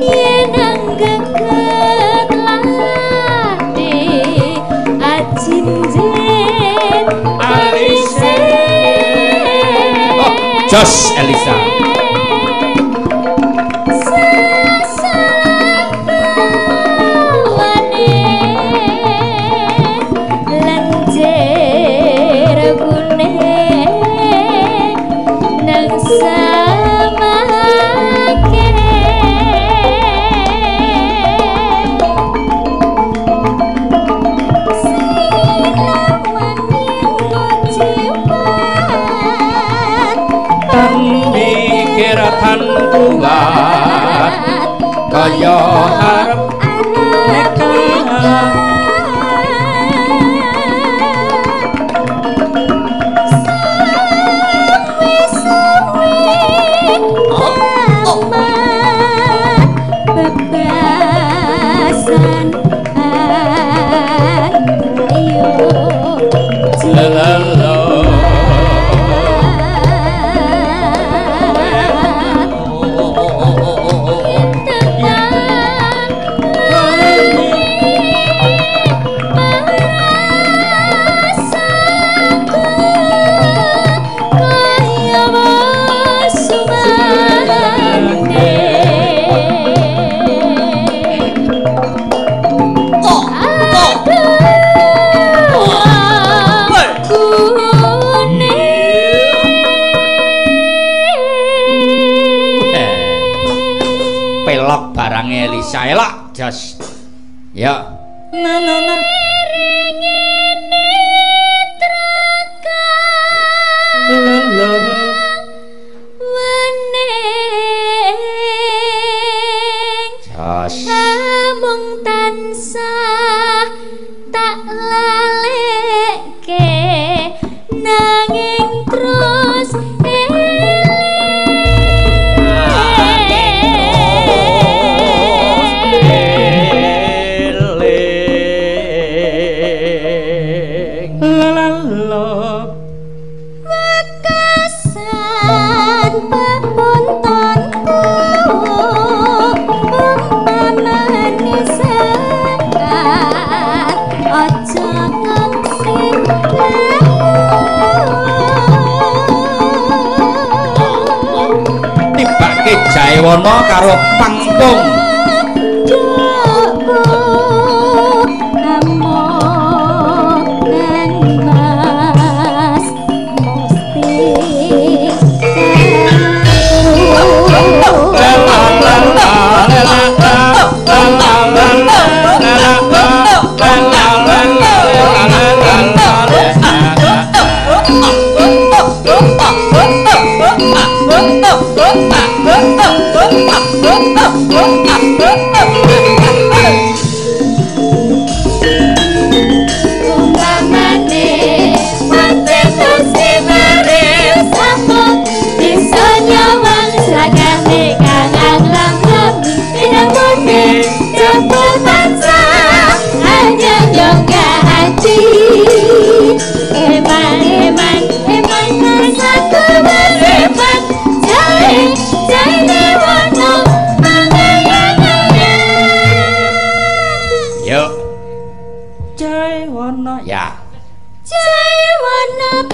yen anggeget lati ajinjen alise Jos Elisa pikirkan kuat kaya harap nekat bebasan ayo Elisa elok jos ya mung tansah tak lalekke nanging terus lalalo wekasan pepuntonku umpamane sekat aja ngangsing tibake Jayawana karo Pangpung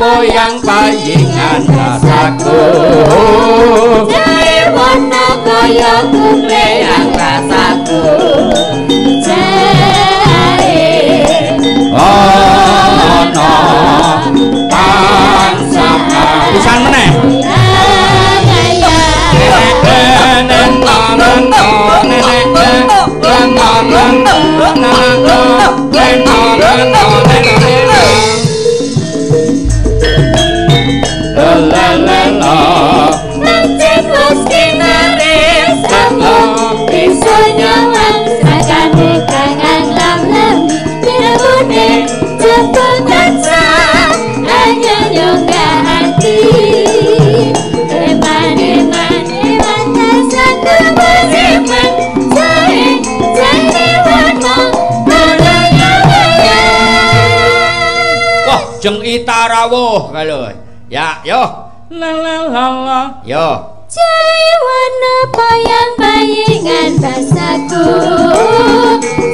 Boyang payingan rasaku Jayawana kaya kumleyang rasaku Jaya ono tansah pisan meneh Jeng itarawuh kalau ya yo la yo Jayawana payang payingan basaku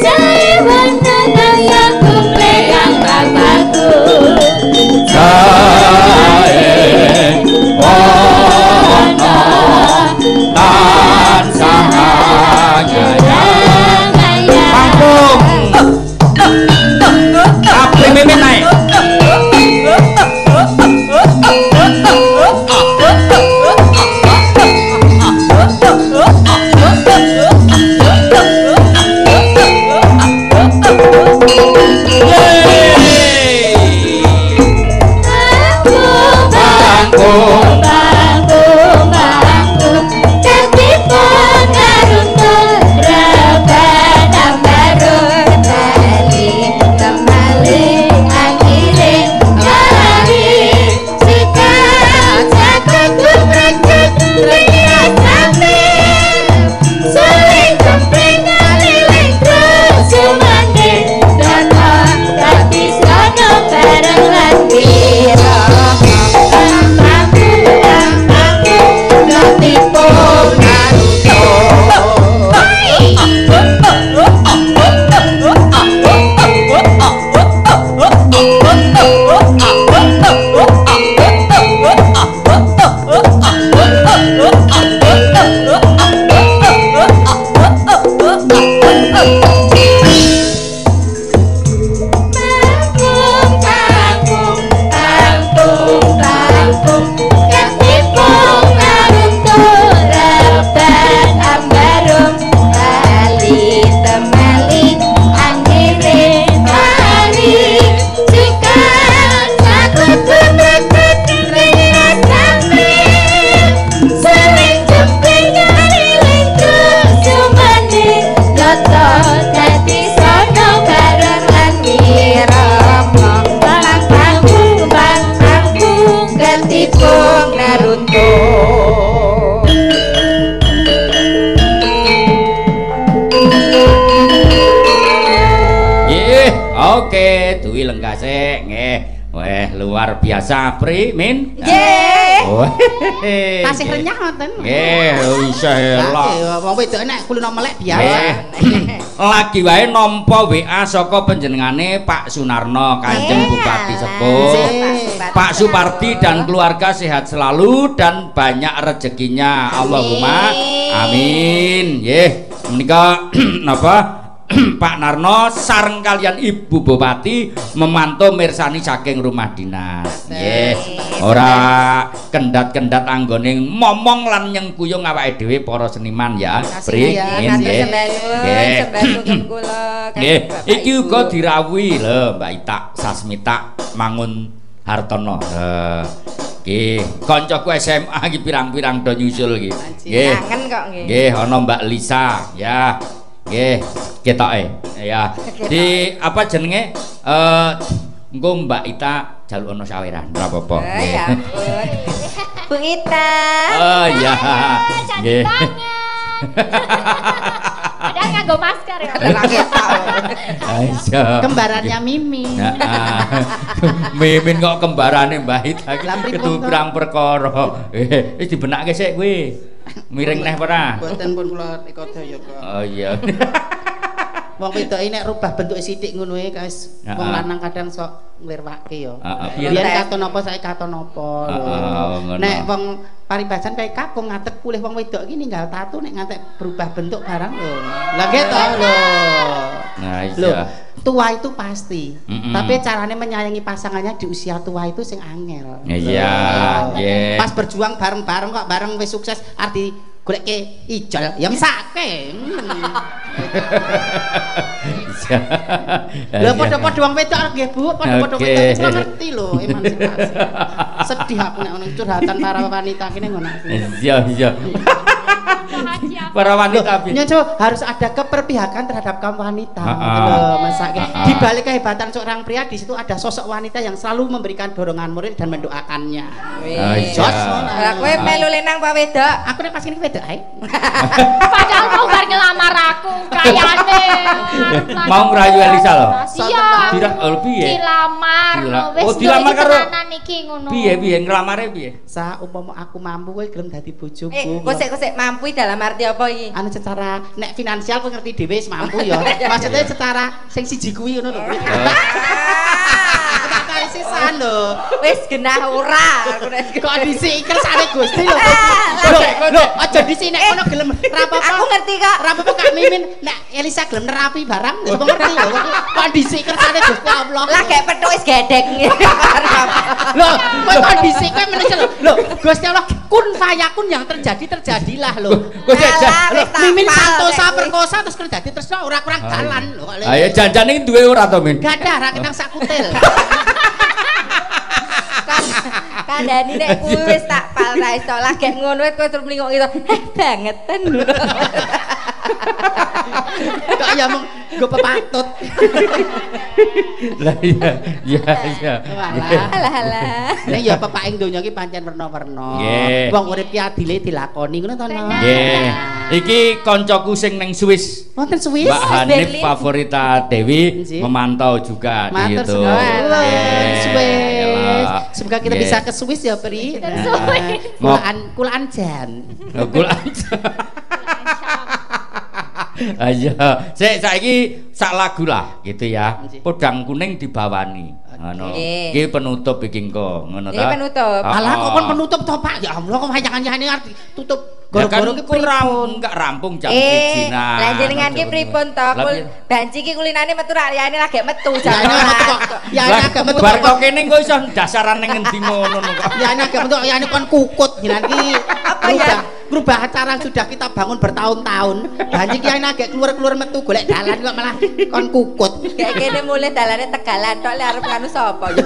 Jayawana kaya kumleyang bapakku Jayawana tansah jaya Pangpung Apri mimin naik Jika aku Weh, luar biasa, Pri, Min. Nggih. Tasih renyah ngoten. Nggih, iso elok. Wong wedok nek kulino melek biasa. Lagi wae nampa WA saka panjenengane Pak Sunarno, Kanjeng Bupati Sepuh. Pak Supardi dan keluarga sehat selalu dan banyak rezekinya. Allahumma amin. Nggih, menika napa? Pak Narno sareng kalian Ibu Bupati memantau mirsani saking rumah dinas. Nggih. Ora kendat-kendat anggone momong lan nyengkuyung awake dhewe para seniman ya. Pri, nggih. Nggih. Iki uga dirawuhi lho Mbak Ita Sasmita Mangun Hartono. Nggih, kancaku SMA iki pirang-pirang do nyusul iki. Nggih. Kangen kok nggih. Nggih, ana Mbak Lisa ya. Nggih, ketoke ya. Di apa jenenge? Engko Mbak Ita jaluk ana saweran, ora apa-apa. Ya ampun. Bu Ita. Oh iya. Nggih. Ada nganggo masker ya. Aisyah. Kembarannya Mimin. Mimin kok kembarane Mbak Ita ketu pirang perkara. Wis dibenake sik kuwi. Miring neh ora? Mboten pun kula eka daya kok. Oh iya. Wong wedok nek rubah bentuke sithik ngono e, guys. Wong lanang kadang sok nglirwake ya. Biyen katon apa saiki katon apa lho. Nek wong paribasan kae kapung ngadeg kulih wong wedok iki ninggal tatu nek ngantek berubah bentuk barang lho. Lah nggih to lho. Nah iya. Tua itu pasti. Tapi carane menyayangi pasangannya di usia tua itu sing angel. Iya, nggih. Pas berjuang bareng-bareng kok bareng wis sukses arti goleke ijol ya mesake. Lha padha-padha wong wedok nggih Bu, padha-padha wedok wis ngerti lho emansipasi. Sedih aku nek ono curhatan para wanita kene ngono. Iya, iya. Para wanita harus ada keperpihakan terhadap kaum wanita. Lho, masake. Di balik kehebatan seorang pria di situ ada sosok wanita yang selalu memberikan dorongan moral dan mendoakannya. Jos. Lah kowe melu lenang Pak wedok. Aku nek pas kene wedok ae. Padahal mau bar ngelamar aku kayane. Mau ngrayu Elisa lho. Iya. Piye? Dilamar. Oh, dilamar karo iki ngono. Piye Ngelamare piye? Umpama aku mampu kowe gelem dadi bojoku. Kok mampu dalam arti apa iki? Anu secara nek finansial kowe ngerti dhewe wis mampu ya. Maksudnya secara sing siji kuwi ngono lho. Tak sisan lho. Wis genah ora. Kok dhisik kersane Gusti lho. Lho, aja dhisik nek ngono gelem ra apa-apa. Aku ngerti kok. Ra apa-apa Kak Mimin nek Elisa gelem nerapi barang wis ngerti lho. Kok dhisik kersane Gusti Allah. Lah gek petuk wis gedek. Lho, kok dhisik kowe meneh lho. Gusti Allah kun fayakun yang terjadilah lho. Mimin santosa perkosa terus terjadi terus ora kurang dalan lho. Ayo janjane duwe ora to Min? Gak ada ra ketang sak kutil. Kandhani nek kuwi wis tak pal ra iso lagi ngono kowe terus mlingok gitu. Bangeten lho. Kok ya mung go pepatut. Lah iya. Alah. Nek ya pepaking donya iki pancen werna-werna. Wong urip ki adile dilakoni ngono to. Nggih. Iki kancaku sing ning Swiss. Wonten Swiss. Mbak Hanif Favorita Dewi memantau juga di YouTube. Semoga kita bisa ke Swiss ya, Pri. Kulaan jan. Kulaan jan. Ayo, saiki sak lagu lah gitu ya. Podang kuning dibawani. Ngono. Iki penutup iki engko, ngono ta? Iki penutup. Alah kok kon penutup to, Pak? Ya Allah kok hayangan-hayangane arti tutup goro-goro ki pripun? Enggak rampung jam 1 nah. Lah jenengan ki pripun to? Banci ki kulinane metu ra liyane lagi metu jam. Ya ini agak metu. Bar kok kene engko iso dasaran ning ngendi ngono kok. Ya ini agak metu, ya ini kon kukut jenengan ki. Apa ya? Berubah acara sudah kita bangun bertahun-tahun. Banci ki agak keluar-keluar metu golek dalan kok malah kon kukut. Kayak kene mulai dalane Tegalan tok arep kanu sapa ya.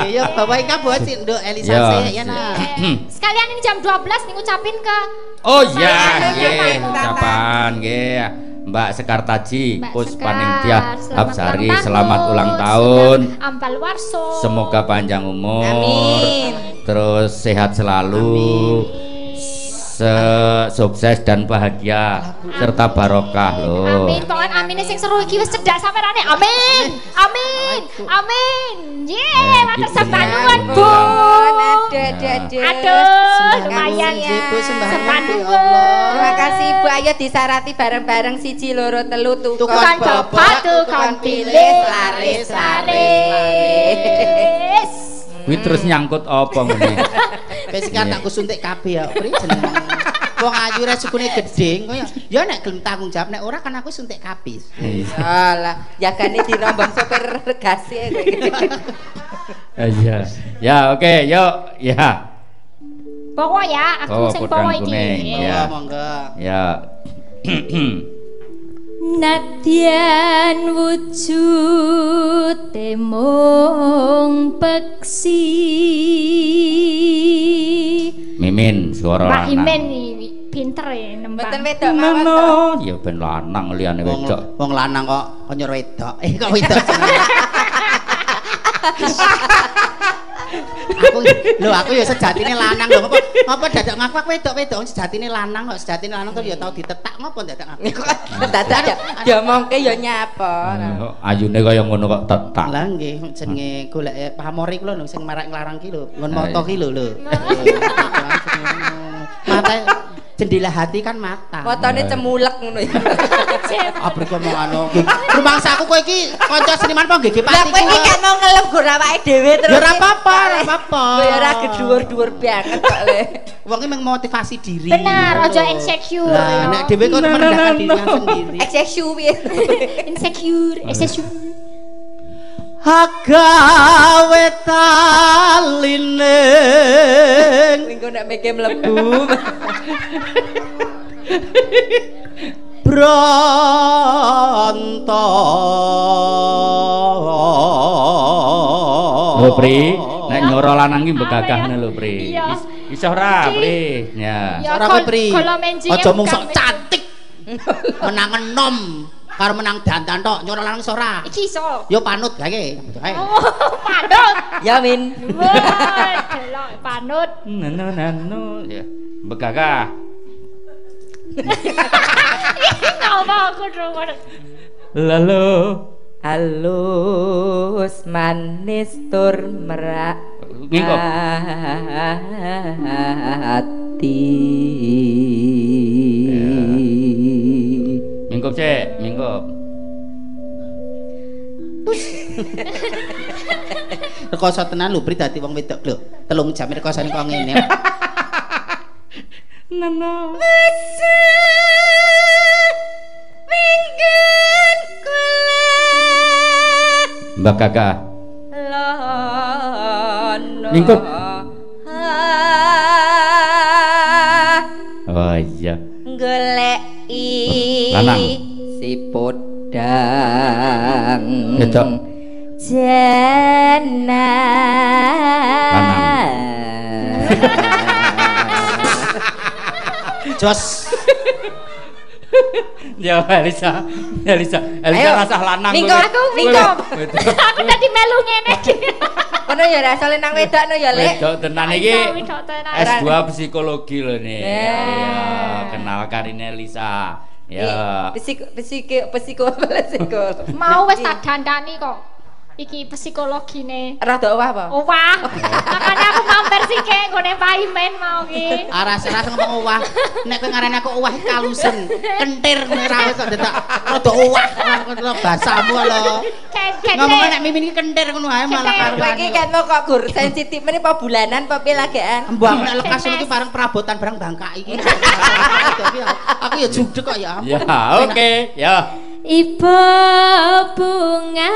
Ya bawa iki buat sih Nduk Elisa ya nah. Sekalian ini jam 12 nih ngucapin ke. Oh iya, nggih, ucapan nggih. Mbak Sekartaji, Puspaningtyah Absari, selamat ulang tahun. Ampal warso. Semoga panjang umur. Amin. Terus sehat selalu. sukses dan bahagia serta barokah lho. Amin, pokoke amine sing seru iki wis cedhak samperane. Amin. Amin. Amin. Matur sembah nuwun, Bu. Aduh, lumayan ya. Sembah nuwun. Terima kasih Ibu, ayo disarati bareng-bareng 1 2 3 tukang coba tukang pilih laris. Kuwi terus nyangkut apa ngene? Wis iki tak suntik kabeh ya, Pri jeneng. Wong ayu ra sukune gedhe, kaya ya nek gelem tanggung jawab nek ora kan aku suntik kabeh. Alah, jagane dirombong sopir gasi kowe. Iya. Ya oke, yuk. Ya. Pokok ya, aku sing pokok iki. Ya, monggo. Ya. Nadyan wujud mung peksi. Mimin suara lanang. Mbak Imen pinter ya nembang. Mboten wedok mawon. Ya ben lanang liyane wedok. Wong lanang kok nyor wedok. Kok wedok jenenge. Aku ya sejatine lanang lho. Ngopo dadak ngaku aku wedok-wedok sejatine lanang kok sejatine lanang kok ya tau ditetak ngopo dadak ngaku. Dadak diomongke ya nyapa. Ayune kaya ngono kok tetak. Lah nggih jenenge golek pamore ku lho sing marak nglarang ki lho. Ngon moto ki lho. Mata jendela hati kan mata. Fotone cemulek ngono ya. Abre ngomong anu. Rumangsaku kowe iki kanca seniman apa nggih Pati? Lah kowe iki kan mau ngelebur awake dhewe terus. Ya ora apa-apa, ora apa-apa. Ya ora gedhuwur-dhuwur banget kok le. Wong iki memotivasi diri. Benar, aja insecure. Lah nek dhewe kok merendahkan dirinya sendiri. Insecure. Agawe taline Minggu nek meke mlebu. Bronto. Lho Pri, nek nyoro lanang iki begagahne lho Pri. Iso ora Pri? Ya. Ora kowe Pri. Aja mung sok cantik. Menang enom. Karo menang dandan tok nyoro lanang iso ora? Iki iso. Yo panut gawe. Oh, panut. Ya Min. Delok panut. Nano ya. Begagah. Ngapa aku drummer? Lalu halus manis tur merak ngikop hati. Mingkop cek, mingkop. Rekoso tenan lho Pri dadi wong wedok lho. 3 jam rekosane kok ngene. Nana. Minggen kula. Mbak Kakak. Lono. Mingkop. Oh iya. Goleki lanang. Si podang. Wedok. Jana. Lanang. Jos. Ya Elisa rasah lanang. Mingkop aku. Aku tadi melu ngene iki. Kono ya rasane nang wedokno ya, Lek. Wedok tenan iki. S2 psikologi lho nih. Ya, kenalkan ini Elisa. Ya. Psiko. Mau wis tak dandani kok. Iki psikologine. Rada owah apa? Owah. Makanya aku mampir sike nggone Pak Imen mau ki. Aras-aras ngomong owah. Nek kowe ngarani aku owah kalusen, kentir ora kok dadak rada owah ngono basamu lho. Ngomong nek mimin iki kentir ngono ae malah karo. Kowe iki kan kok gur sensitif meneh apa bulanan apa pilagean? Mbah nek lekas iki bareng perabotan bareng bangka iki. Aku ya judeg kok ya. Ya, oke, ya. Ibu bunga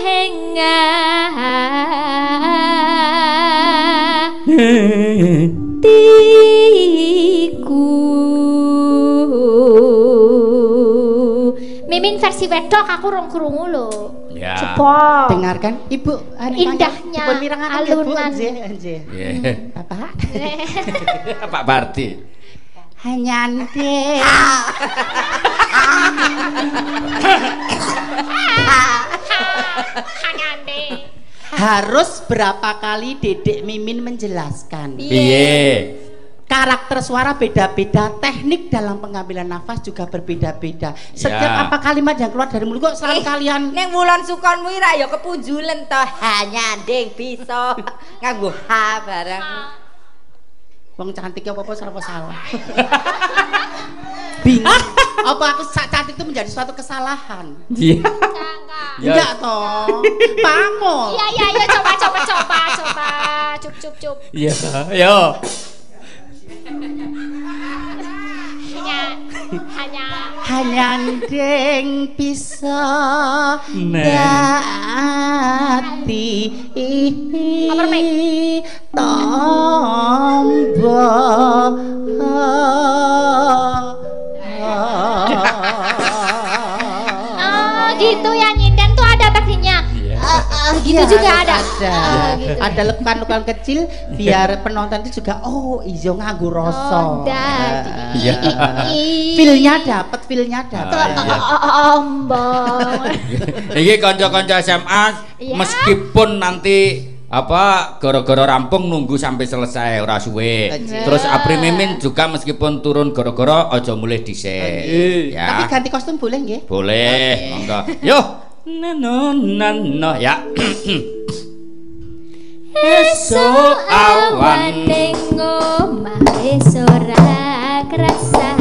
henga tiku. Mimin versi wedok aku rong krungu lho. Ya. Coba dengarkan Ibu indahnya alunan. Bapak. Pak Parti. Hanya ndek. Harus berapa kali Dedek Mimin menjelaskan? Piye? karakter suara beda-beda, teknik dalam pengambilan nafas juga berbeda-beda. Setiap apa kalimat yang keluar dari mulut kok selalu kalian ning Wulon Sukonmu ra ya kepunjulen to, hanya nding bisa nganggo H bareng. Wong cantik apa-apa salah. Bingung. Apa aku cantik itu menjadi suatu kesalahan? Iya. Enggak toh. Pamol. Iya, coba. Cup. Iya, yo. Hanya ndeng bisa dati tombo gitu ya, nyinden tuh ada tekniknya. Gitu juga ada. Ada lekukan-lekukan kecil biar penonton itu juga ijo nganggo rasa. Iya. Feel-nya dapat. Ombong. Iki kanca-kanca SMA meskipun nanti gara-gara rampung nunggu sampai selesai ora suwe. Terus Apri Mimin juga meskipun turun gara-gara aja mulih dhisik. Ya. Tapi ganti kostum boleh nggih? Boleh, monggo. Yo. No ya. Esuk awan ning omah wis ora krasa.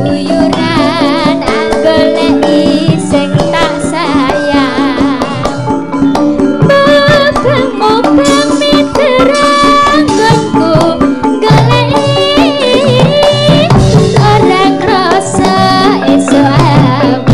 Uyuran goleki sing tak sayang. Mubeng miterang gonku goleki ora krasa esuk awan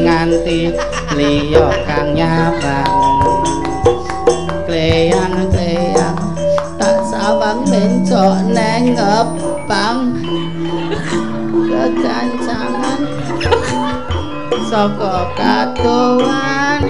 nganti bengi. Saka katuan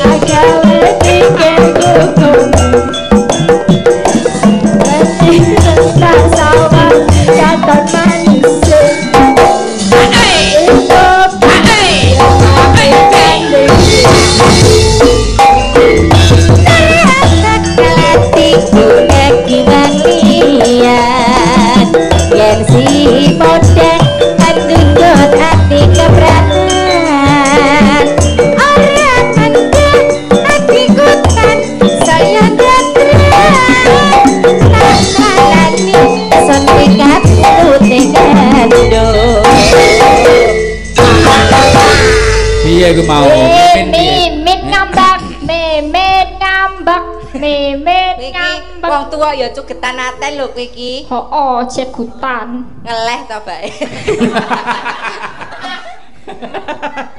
I got piye iku mau? Mimin ngambek, mimin ngambek, mimin ngambek. Wong tuwa ya cugetan aten lho kowe iki. Hooh, cegutan. Ngeleh to bae.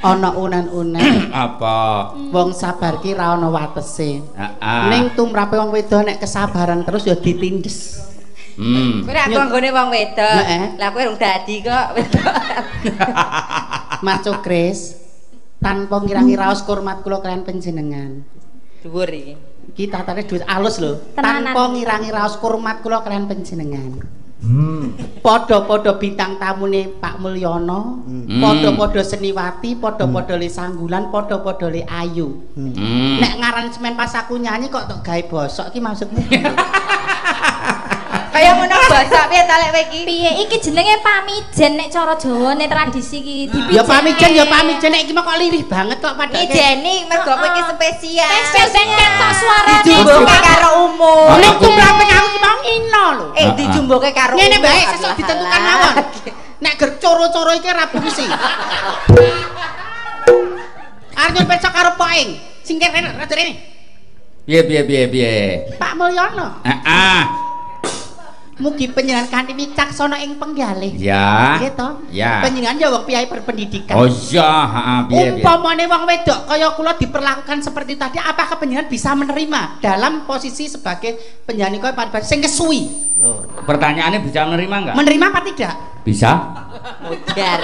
Ana unen-unen. Apa? Wong sabar ki ra ana watese. Heeh. Ning tumrape wong wedok nek kesabaran terus ya ditindes. Kowe aku anggone wong wedok. Lah kowe rung dadi kok wedok. Mas Cukris, tanpa ngira-ngira raos kurmat kula kalian panjenengan. Dhuwur iki. Iki tatane dhuwit alus lho. Tenanan. Tanpa ngira-ngira raos kurmat kula kalian panjenengan. Padha-padha bintang tamune Pak Mulyono, padha-padha Seniwati, padha-padha Le Sanggulan, padha-padha Le Ayu. Nek ngaran semen pas aku nyanyi kok tok gawe bosok iki maksudnya. Kaya ngono basa piye ta lek kowe iki? Piye iki jenenge pamijen nek cara Jawane tradisi iki dipijen. Ya pamijen nek iki mah kok lirih banget kok padha. Mijeni mergo kowe iki spesial. Spesial ketok suarane. Dijumbuke karo umum. Nek tumrape aku iki mau ino lho. Dijumbuke karo umum. Ngene bae sesuk ditentukan mawon. Nek ger coro-coro iki ra fungsi. Arep pesok karo poing. Sing kene rada rene. Piye? Pak Mulyono. Heeh. Mugi panjenengan kanthi wicaksana ing penggalih. Ya. Nggih to? Ya. Panjenengan ya wong piyai berpendidikan. Oh iya, heeh, piye. Umpamane wong wedok kaya kula diperlakukan seperti tadi, apakah panjenengan bisa menerima dalam posisi sebagai penyanyi kaya Pak sing kesuwi? Pertanyaannya bisa menerima enggak? Menerima apa tidak? Bisa. Mudar.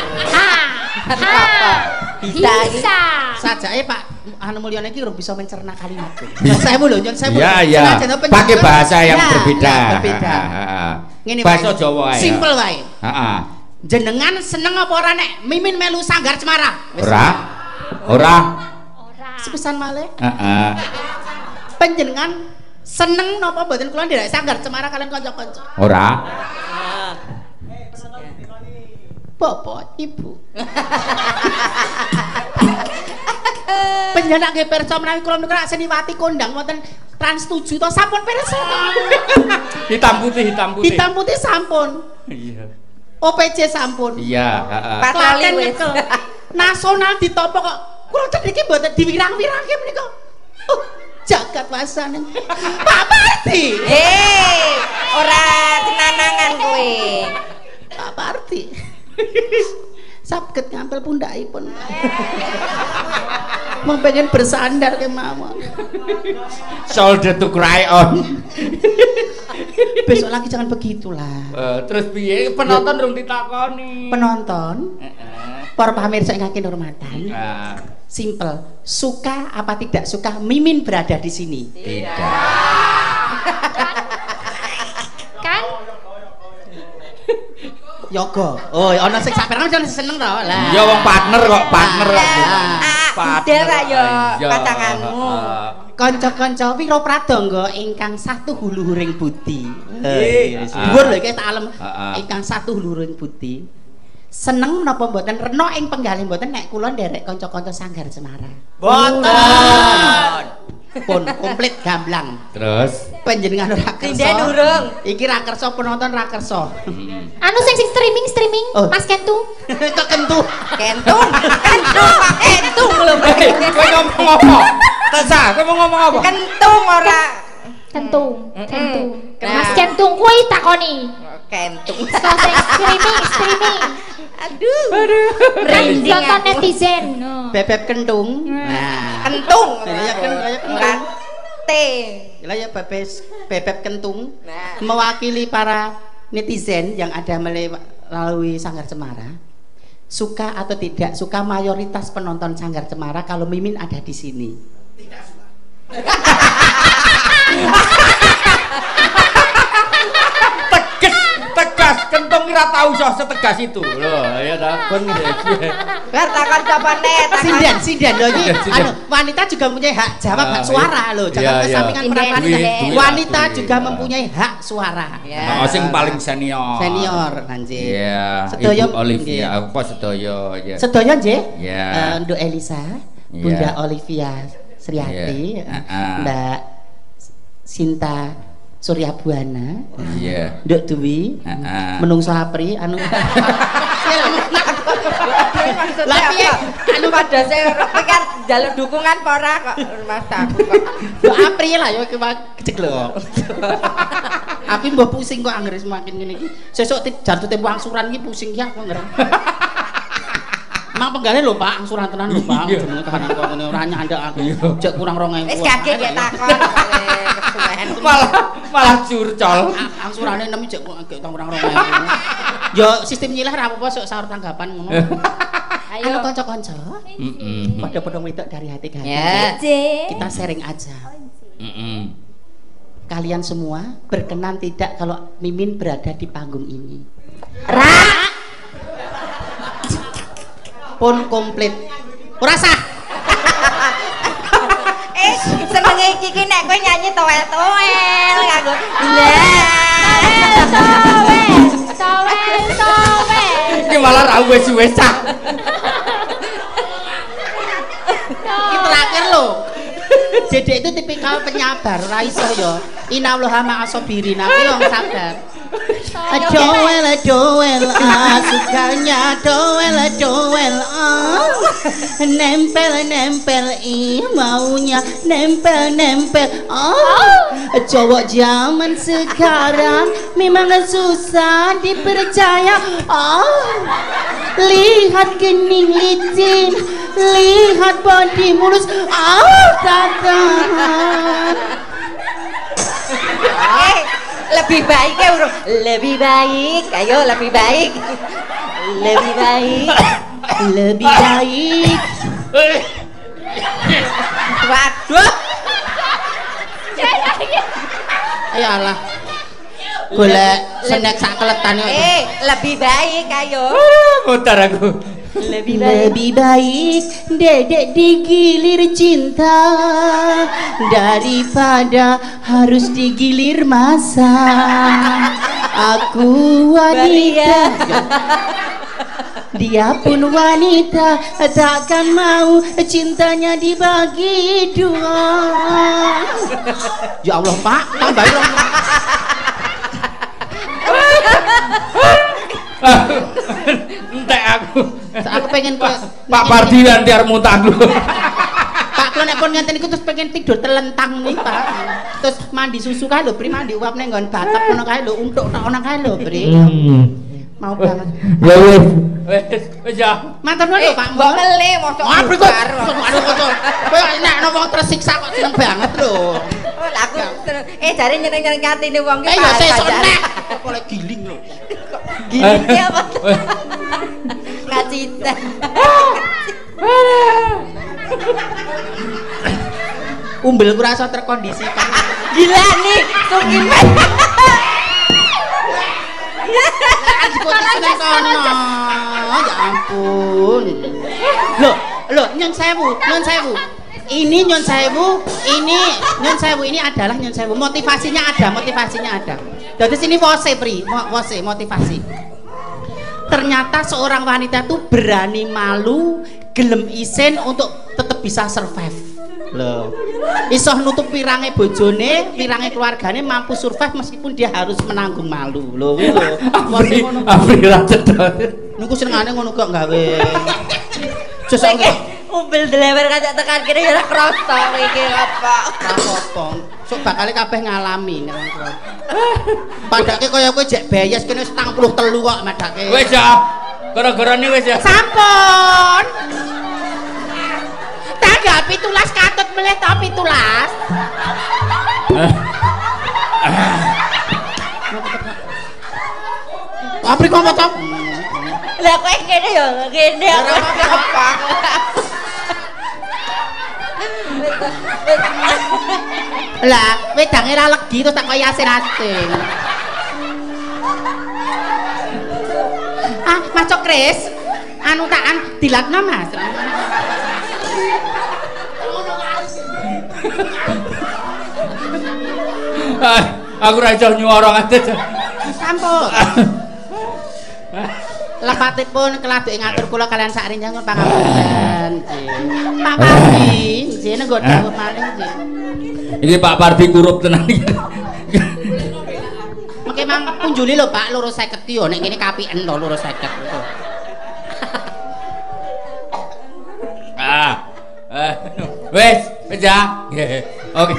Bisa. Sajake Pak Anu Mulyono iki urung bisa mencerna kalimat. Sewu lho, nyun sewu. Iya. Pakai bahasa yang berbeda. Berbeda. Ngene bahasa Jawa ae. Simpel wae. Heeh. Jenengan seneng apa ora nek mimin melu Sanggar Cemara? Ora. Sepisan malih. Heeh. Panjenengan seneng napa mboten kula nderek Sanggar Cemara kalian kanca-kanca? Ora. Bapak, Ibu. Panjenengan nggih pirsa menawi kula menika Seniwati kondang wonten Trans 7 to sampun pirsa. Hitam putih sampun. Iya. OPJ sampun. Iya, heeh. Patroli wis. Nasional ditopo kok kula niki mboten diwirang-wirangke menika. Jagat wasane. Pak Parti. Ora tenanangan kowe. Pak Parti. Sabket ngampel pundakipun. Mau pengen bersandar kemawon. Shoulder to cry on. Besok lagi jangan begitulah. Terus piye penonton rung ditakoni. Penonton. Para pemirsa yang kaki hormatan. Simple. Suka apa tidak suka Mimin berada di sini? Tidak. Kan? Yoga. Oh, ana sing saperang jeneng seneng to. Lah. Ya wong partner kok, partner kok. Partner ayo pacanganmu. Kanca-kanca Wiro Pradangga ingkang satu huluhuring budi. Dhuwur lho iki tak alem. Ingkang satu huluhuring budi. Seneng menapa mboten rena ing penggalih mboten nek kula nderek kanca-kanca Sanggar Cemara. Mboten. Pun komplit gamblang. Terus panjenengan ora kersa. Sinden urung. Iki ra kersa penonton ra kersa. Anu sing streaming Mas Kentung. Kok kentung? Kentung lho. kowe ngomong apa? Tesa, kowe mau ngomong apa? Kentung ora. Kentung. Mas Kentung kuwi takoni. Kentung. So sing streaming. Aduh. Merinding nonton netizen. Bebek kentung. Nah, Kentung. ya kentung. T. Lah ya bebek kentung. Nah. Mewakili para netizen yang ada melalui Sanggar Cemara. Suka atau tidak suka mayoritas penonton Sanggar Cemara kalau Mimin ada di sini. Tidak suka. Tegas, kentung ora tau iso setegas itu. Loh, ya ta. Kon Biar takon capane. Sinden lho iki. Anu, wanita juga mempunyai hak jawab, hak suara lho. Jangan kesampingan perempuan. Wanita juga mempunyai hak suara. Ya. Sing paling senior. Senior nanti. Iya. Sedaya Olivia, apa sedaya ya. Sedaya nggih. Ya. Nduk Elisa, Bunda Olivia Sriati, Mbak Sinta Surya Buana, Nduk Dwi, Menungso Apri, anu maksudnya apa? Anu pada saya kan jalur dukungan pora kok Mas aku kok. Yo April lah yo keceklok. Aku mbah pusing kok anggere semakin ngene iki. Sesuk jatuh tempo angsuran iki pusing ki aku anggere. Mang penggale lho Pak, angsuran tenan lho Pak. Jenenge kahanan kok ngene ora nyandak aku. Jek kurang 2000. Wis gage gek takon. Malah curcol. Angsurane 6 jek kurang 2000. Yo sistem nyilah ra apa-apa sok sahur tanggapan ngono. Ayo kanca-kanca. Padha-padha wedok dari hati ke hati. Kita sharing aja. Kalian semua berkenan tidak kalau Mimin berada di panggung ini? Pun komplit. Ora sah. Senenge iki nek kowe nyanyi toel-toel kanggo. Toel. Iki malah ra wis-wis cah. Iki terakhir lho. Dedek itu tipikal penyabar, ra iso ya. Innallaha ma'as-sabirin, aku wong sabar. Doel, sukanya doel, nempel, maunya nempel, cowok zaman sekarang memang susah dipercaya. Lihat kening licin, lihat body mulus, tahan. Lebih baik ya bro, lebih baik, ayo lebih baik. Waduh. Ayolah. Golek snack sak keletan yo. Lebih baik ayo. Mutar aku. Lebih baik dedek digilir cinta daripada harus digilir masa. Aku wanita, dia pun wanita, takkan mau cintanya dibagi dua. Ya Allah Pak, tambahin dong. Entek aku. Aku pengen Pak Pardi nanti arep muntah dulu. Pak kalau nek kon ngenten iku terus pengen tidur telentang nih Pak. Terus mandi susu kae lho, Pri mandi uap ning nggon batap ngono kae lho, untuk tok ono kae lho, Pri. Mau banget. Ya wis ya. Matur nuwun lho Pak. Mbok mele mosok. Aduh kok. Kowe nek ana wong tersiksa kok seneng banget lho. Aku jare nyeneng-nyeneng atine wong ki. Ya sesuk nek kok oleh giling lho. Giling ki apa? Ngacita. Umbel ku rasa terkondisikan. Gila nih, sungkin Ya ampun. Loh, nyon sewu. Ini nyon sewu ini adalah nyon sewu. Motivasinya ada. Dari sini wose Pri, wose motivasi. Ternyata seorang wanita tuh berani malu, gelem isen untuk tetap bisa survive. Loh, iso nutup pirange bojone, pirange keluargane, mampu survive meskipun dia harus menanggung malu. Loh, April ra cedhak. Niku senengane ngono kok gawe. Sesuk umbel delewer kacak tekan kene ya kroso iki apa. Apa? Sok bakale kabeh ngalami nek wong. Padake kaya kowe jek bayas kene 73 kok madake. Wis ya. Gara-garane wis ya. Sampun. Tanggal 17 katut melih ta 17. Apri kok apa? Lah kowe kene ya, kene apa? Lah, wedange ra legi terus tak kaya asin-asin. Mas Kris. Anu takan dilatno, Mas. Aku ra iso nyuara ngate. Sampun. Lepatipun keladuke ngatur kula kalian sak rinjang pangapunten. Pak Pardi, nggih nenggo dawuh malih nggih. Iki Pak Pardi kurup tenan iki. Mengke mang punjuli lho Pak 250 yo nek kene kapiken to 250. Wis, ya. Nggih. Oke.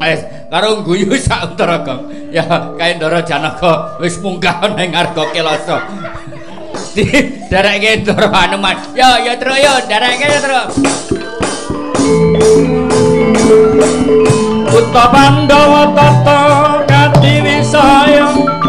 Wis, karo guyu sak Untaragang. Ya, kae Ndara Janaka wis munggah ning Arga Kelasa. Dereke Ndara Hanuman. Ya terus yo, dereke terus. Kutta Pandhawa tata Kati Wisaya